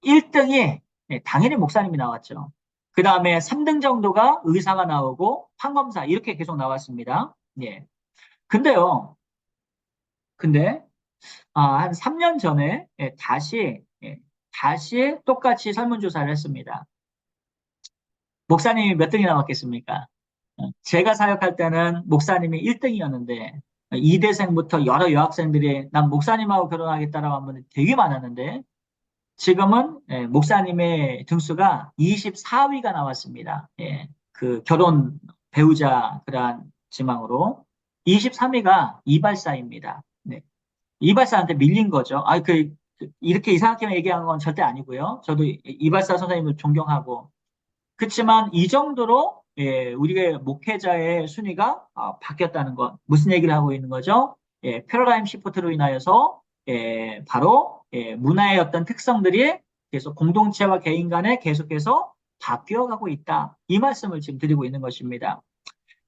Speaker 1: 1등이 당연히 목사님이 나왔죠. 그 다음에 3등 정도가 의사가 나오고 판검사 이렇게 계속 나왔습니다. 예. 근데 한 3년 전에 다시 똑같이 설문조사를 했습니다. 목사님이 몇 등이 나왔겠습니까? 제가 사역할 때는 목사님이 1등이었는데 이대생부터 여러 여학생들이 난 목사님하고 결혼하겠다라고 한 분이 되게 많았는데 지금은 목사님의 등수가 24위가 나왔습니다. 그 결혼 배우자 그러한 지망으로 23위가 이발사입니다. 네. 이발사한테 밀린 거죠. 이렇게 이상하게 얘기한 건 절대 아니고요. 저도 이발사 선생님을 존경하고. 그렇지만 이 정도로 우리의 목회자의 순위가 바뀌었다는 것. 무슨 얘기를 하고 있는 거죠? 패러다임 시프트로 인하여서 바로 문화의 어떤 특성들이 계속 공동체와 개인 간에 계속해서 바뀌어가고 있다. 이 말씀을 지금 드리고 있는 것입니다.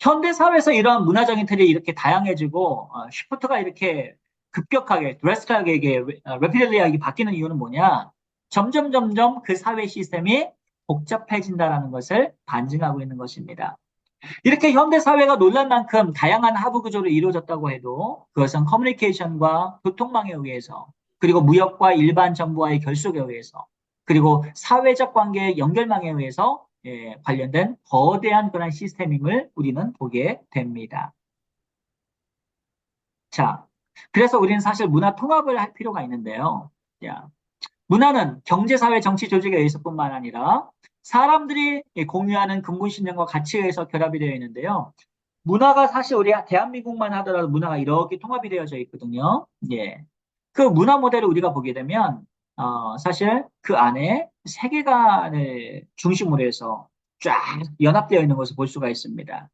Speaker 1: 현대 사회에서 이러한 문화적인 틀이 이렇게 다양해지고 시프트가 이렇게 급격하게, 드래스틱하게 이게 레피들리하게 바뀌는 이유는 뭐냐? 점점 그 사회 시스템이 복잡해진다라는 것을 반증하고 있는 것입니다. 이렇게 현대 사회가 놀란 만큼 다양한 하부 구조로 이루어졌다고 해도 그것은 커뮤니케이션과 교통망에 의해서 그리고 무역과 일반 정부와의 결속에 의해서 그리고 사회적 관계의 연결망에 의해서 관련된 거대한 그런 시스템임을 우리는 보게 됩니다. 자, 그래서 우리는 사실 문화 통합을 할 필요가 있는데요. 자, 문화는 경제, 사회, 정치 조직에 의해서뿐만 아니라 사람들이 공유하는 근본 신념과 가치에 의해서 결합이 되어 있는데요. 문화가 사실 우리 대한민국만 하더라도 문화가 이렇게 통합이 되어져 있거든요. 예. 그 문화 모델을 우리가 보게 되면 사실 그 안에 세계관을 중심으로 해서 쫙 연합되어 있는 것을 볼 수가 있습니다.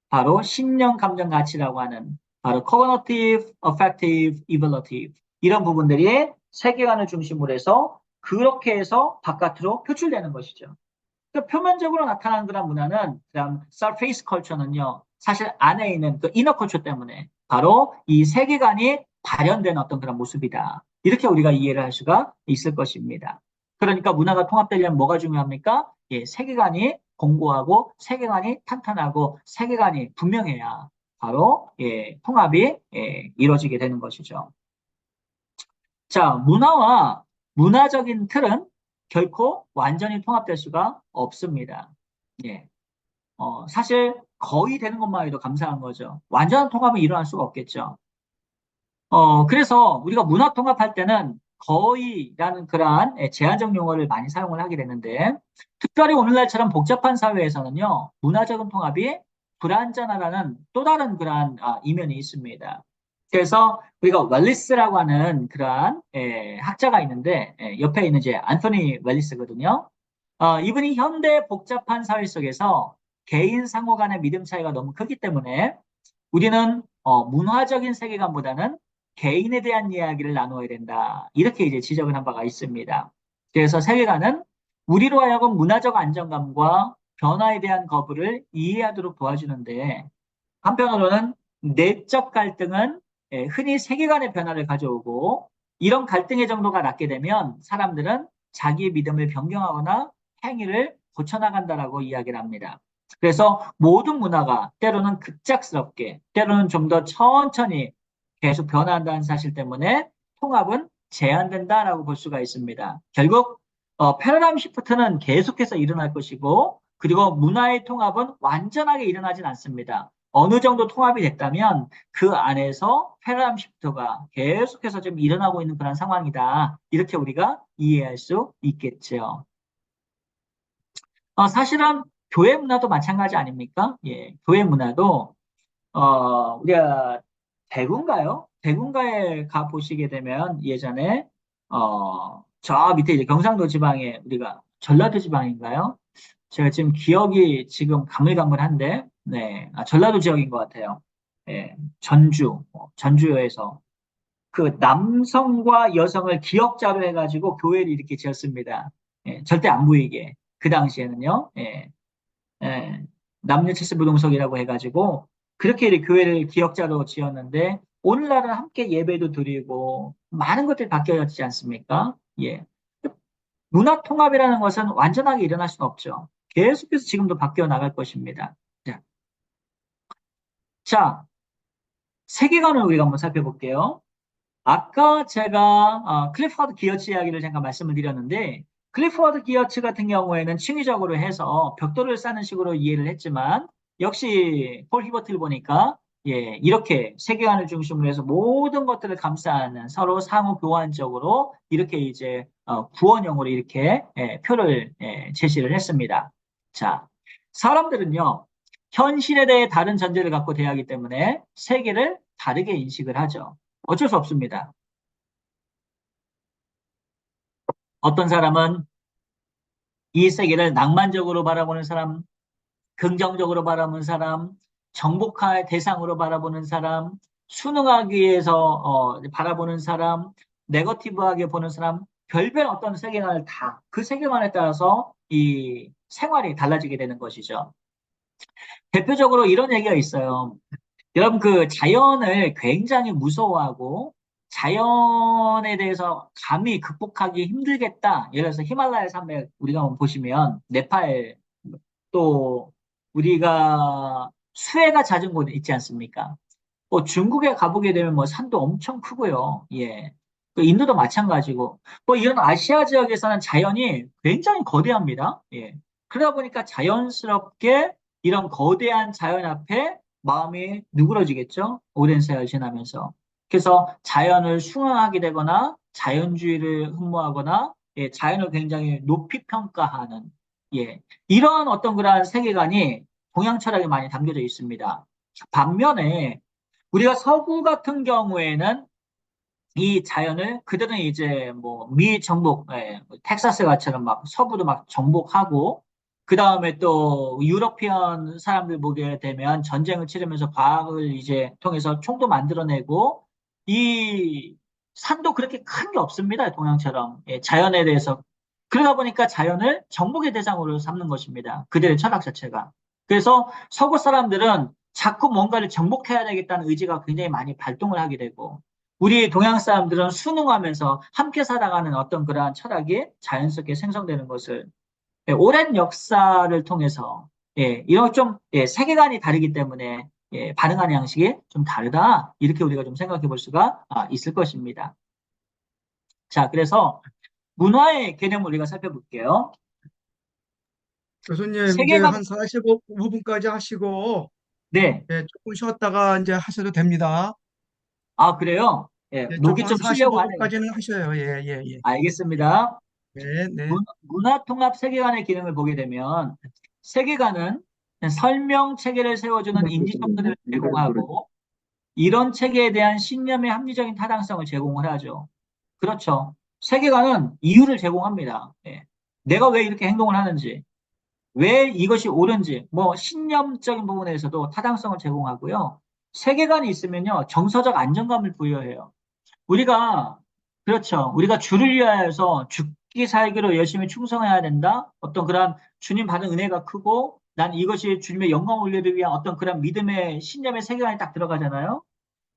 Speaker 1: 바로 신념, 감정, 가치라고 하는 바로 cognitive, affective, evolutive 이런 부분들이 세계관을 중심으로 해서 그렇게 해서 바깥으로 표출되는 것이죠. 그러니까 표면적으로 나타나는 그런 문화는 그다음 surface culture는요. 사실 안에 있는 그 inner culture 때문에 바로 이 세계관이 발현된 어떤 그런 모습이다. 이렇게 우리가 이해를 할 수가 있을 것입니다. 그러니까 문화가 통합되려면 뭐가 중요합니까? 예, 세계관이 공고하고 세계관이 탄탄하고 세계관이 분명해야 바로 통합이 이루어지게 되는 것이죠. 자, 문화와 문화적인 틀은 결코 완전히 통합될 수가 없습니다. 예. 사실 거의 되는 것만 해도 감사한 거죠. 완전한 통합은 일어날 수가 없겠죠. 그래서 우리가 문화 통합할 때는 거의라는 그러한 제한적 용어를 많이 사용을 하게 되는데, 특별히 오늘날처럼 복잡한 사회에서는요, 문화적인 통합이 불완전하다는 또 다른 그러한 이면이 있습니다. 그래서 우리가 웰리스라고 하는 그러한 학자가 있는데, 옆에 있는 이제 안토니 웰리스거든요. 이분이 현대 복잡한 사회 속에서 개인 상호 간의 믿음 차이가 너무 크기 때문에 우리는 문화적인 세계관보다는 개인에 대한 이야기를 나누어야 된다. 이렇게 이제 지적을 한 바가 있습니다. 그래서 세계관은 우리로 하여금 문화적 안정감과 변화에 대한 거부를 이해하도록 도와주는데 한편으로는 내적 갈등은 흔히 세계관의 변화를 가져오고 이런 갈등의 정도가 낮게 되면 사람들은 자기의 믿음을 변경하거나 행위를 고쳐나간다라고 이야기를 합니다. 그래서 모든 문화가 때로는 급작스럽게, 때로는 좀 더 천천히 계속 변화한다는 사실 때문에 통합은 제한된다라고 볼 수가 있습니다. 결국 패러다임 시프트는 계속해서 일어날 것이고 그리고 문화의 통합은 완전하게 일어나진 않습니다. 어느 정도 통합이 됐다면 그 안에서 패러다임 시프트가 계속해서 지금 일어나고 있는 그런 상황이다. 이렇게 우리가 이해할 수 있겠죠. 사실은 교회 문화도 마찬가지 아닙니까? 예, 교회 문화도 우리가 대구인가요? 대구인가에 가 보시게 되면 예전에 저 밑에 이제 경상도 지방에 우리가 전라도 지방인가요? 제가 지금 기억이 지금 가물가물한데, 네, 전라도 지역인 것 같아요. 예, 전주에서 그 남성과 여성을 기역자로 해가지고 교회를 이렇게 지었습니다. 예, 절대 안 보이게. 그 당시에는요. 예, 예, 남녀 칠수 부동석이라고 해가지고 그렇게 이렇게 교회를 기역자로 지었는데 오늘날은 함께 예배도 드리고 많은 것들이 바뀌어졌지 않습니까? 예. 문화 통합이라는 것은 완전하게 일어날 수는 없죠. 계속해서 지금도 바뀌어 나갈 것입니다. 자, 세계관을 우리가 한번 살펴볼게요. 아까 제가 클리프하드 기어츠 이야기를 잠깐 말씀을 드렸는데 클리프하드 기어츠 같은 경우에는 층위적으로 해서 벽돌을 쌓는 식으로 이해를 했지만 역시 폴 히버트를 보니까 예, 이렇게 세계관을 중심으로 해서 모든 것들을 감싸는 서로 상호 교환적으로 이렇게 이제 구원형으로 이렇게 표를 제시를 했습니다. 자, 사람들은요 현실에 대해 다른 전제를 갖고 대하기 때문에 세계를 다르게 인식을 하죠. 어쩔 수 없습니다. 어떤 사람은 이 세계를 낭만적으로 바라보는 사람, 긍정적으로 바라보는 사람, 정복할 대상으로 바라보는 사람, 순응하기 위해서 바라보는 사람, 네거티브하게 보는 사람, 별별 어떤 세계관을 다 그 세계관에 따라서 이 생활이 달라지게 되는 것이죠. 대표적으로 이런 얘기가 있어요. 여러분, 그 자연을 굉장히 무서워하고 자연에 대해서 감히 극복하기 힘들겠다. 예를 들어서 히말라야 산맥 우리가 한번 보시면 네팔 또 우리가 수해가 잦은 곳 있지 않습니까? 뭐 중국에 가보게 되면 뭐 산도 엄청 크고요. 예. 그 인도도 마찬가지고 뭐 이런 아시아 지역에서는 자연이 굉장히 거대합니다. 예. 그러다 보니까 자연스럽게 이런 거대한 자연 앞에 마음이 누그러지겠죠. 오랜 세월 지나면서. 그래서 자연을 숭앙하게 되거나 자연주의를 흠모하거나 예, 자연을 굉장히 높이 평가하는 예, 이런 어떤 그러한 세계관이 동양 철학에 많이 담겨져 있습니다. 반면에 우리가 서구 같은 경우에는 이 자연을 그들은 이제 뭐 미 정복, 예, 텍사스 같처럼 막 서부도 막 정복하고 그 다음에 또 유러피언 사람들 보게 되면 전쟁을 치르면서 과학을 이제 통해서 총도 만들어내고 이 산도 그렇게 큰 게 없습니다. 동양처럼 예, 자연에 대해서 그러다 보니까 자연을 정복의 대상으로 삼는 것입니다. 그들의 철학 자체가. 그래서 서구 사람들은 자꾸 뭔가를 정복해야 되겠다는 의지가 굉장히 많이 발동을 하게 되고 우리 동양 사람들은 순응하면서 함께 살아가는 어떤 그러한 철학이 자연스럽게 생성되는 것을 예, 오랜 역사를 통해서 예, 이런 좀 예, 세계관이 다르기 때문에 예, 반응하는 양식이 좀 다르다 이렇게 우리가 좀 생각해 볼 수가 있을 것입니다. 자, 그래서 문화의 개념을 우리가 살펴볼게요.
Speaker 5: 교수님, 이제
Speaker 1: 세계관
Speaker 5: 한 45분까지 하시고,
Speaker 1: 네,
Speaker 5: 예, 조금 쉬었다가 이제 하셔도 됩니다.
Speaker 1: 아 그래요? 예,
Speaker 5: 예,
Speaker 1: 목이
Speaker 5: 조금 한
Speaker 1: 좀 쉬려고 하네요.
Speaker 5: 45분까지는 하셔요. 예, 예, 예.
Speaker 1: 알겠습니다.
Speaker 5: 네, 네.
Speaker 1: 문화통합 세계관의 기능을 보게 되면 세계관은 설명 체계를 세워주는 인지 정보들을 제공하고 이런 체계에 대한 신념의 합리적인 타당성을 제공을 하죠. 그렇죠. 세계관은 이유를 제공합니다. 예. 내가 왜 이렇게 행동을 하는지, 왜 이것이 옳은지, 뭐 신념적인 부분에서도 타당성을 제공하고요. 세계관이 있으면요, 정서적 안정감을 부여해요. 우리가 그렇죠. 우리가 주를 위하여서 죽기 살기로 열심히 충성해야 된다. 어떤 그런 주님 받은 은혜가 크고 난 이것이 주님의 영광 올리기 위한 어떤 그런 믿음의 신념의 세계관이 딱 들어가잖아요.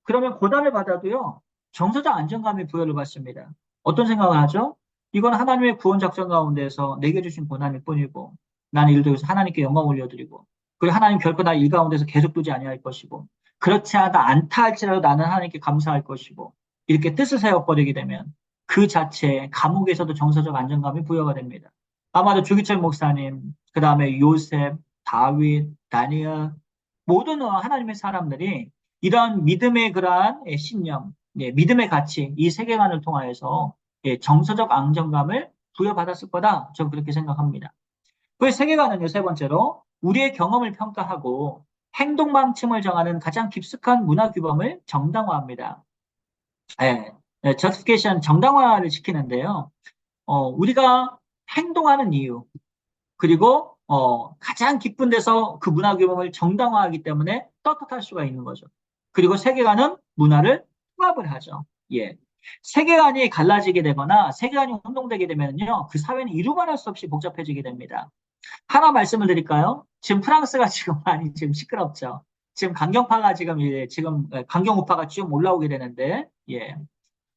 Speaker 1: 그러면 고난을 받아도요. 정서적 안정감이 부여를 받습니다. 어떤 생각을 하죠? 이건 하나님의 구원 작전 가운데서 내게 주신 고난일 뿐이고 나는 이를 통해서 하나님께 영광 올려드리고 그리고 하나님 결코 나 일 가운데서 계속 두지 아니할 것이고 그렇지 않다 할지라도 나는 하나님께 감사할 것이고 이렇게 뜻을 세워버리게 되면 그 자체에 감옥에서도 정서적 안정감이 부여가 됩니다. 아마도 주기철 목사님, 그 다음에 요셉, 다윗, 다니엘 모든 하나님의 사람들이 이런 믿음의 그러한 신념, 예, 믿음의 가치, 이 세계관을 통하여서 예, 정서적 안정감을 부여받았을 거다. 저는 그렇게 생각합니다. 그 세계관은요, 세 번째로 우리의 경험을 평가하고 행동 방침을 정하는 가장 깊숙한 문화 규범을 정당화합니다. 예, 저스티피케이션 정당화를 시키는데요. 우리가 행동하는 이유, 그리고 가장 깊은 데서 그 문화 규범을 정당화하기 때문에 떳떳할 수가 있는 거죠. 그리고 세계관은 문화를 통합을 하죠. 예. 세계관이 갈라지게 되거나 세계관이 혼동되게 되면요, 그 사회는 이루말할 수 없이 복잡해지게 됩니다. 하나 말씀을 드릴까요? 지금 프랑스가 지금 많이 지금 시끄럽죠. 지금 강경파가 지금 강경우파가 쭉 올라오게 되는데, 예.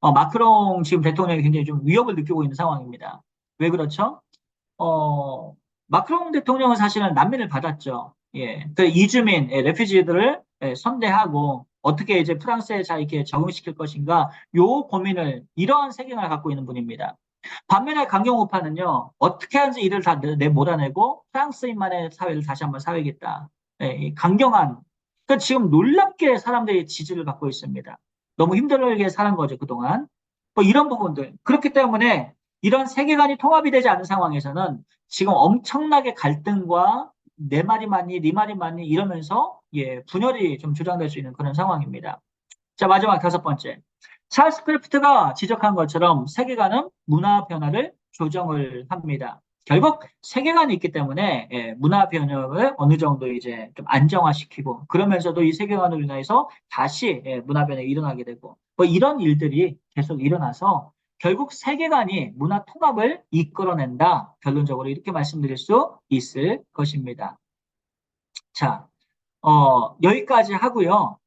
Speaker 1: 마크롱 지금 대통령이 굉장히 좀 위협을 느끼고 있는 상황입니다. 왜 그렇죠? 어, 마크롱 대통령은 사실은 난민을 받았죠. 예. 그 이주민, 레퓨지들을 선대하고 어떻게 이제 프랑스에 잘 이렇게 적응시킬 것인가, 요 고민을, 이러한 세계관을 갖고 있는 분입니다. 반면에 강경우파는요, 어떻게 하는지 이를 다 몰아내고 프랑스인만의 사회를 다시 한번 사회겠다. 예, 이 강경한, 그 지금 놀랍게 사람들이 지지를 받고 있습니다. 너무 힘들게 사는 거죠, 그동안. 뭐 이런 부분들. 그렇기 때문에 이런 세계관이 통합이 되지 않은 상황에서는 지금 엄청나게 갈등과 내 말이 맞니, 네 말이 맞니 이러면서 예, 분열이 좀 조장될 수 있는 그런 상황입니다. 자, 마지막 다섯 번째. 찰스 크래프트가 지적한 것처럼 세계관은 문화 변화를 조정을 합니다. 결국 세계관이 있기 때문에 예, 문화 변형을 어느 정도 이제 좀 안정화시키고 그러면서도 이 세계관으로 인해서 다시 예, 문화 변형이 일어나게 되고 뭐 이런 일들이 계속 일어나서 결국 세계관이 문화 통합을 이끌어낸다. 결론적으로 이렇게 말씀드릴 수 있을 것입니다. 자, 여기까지 하고요.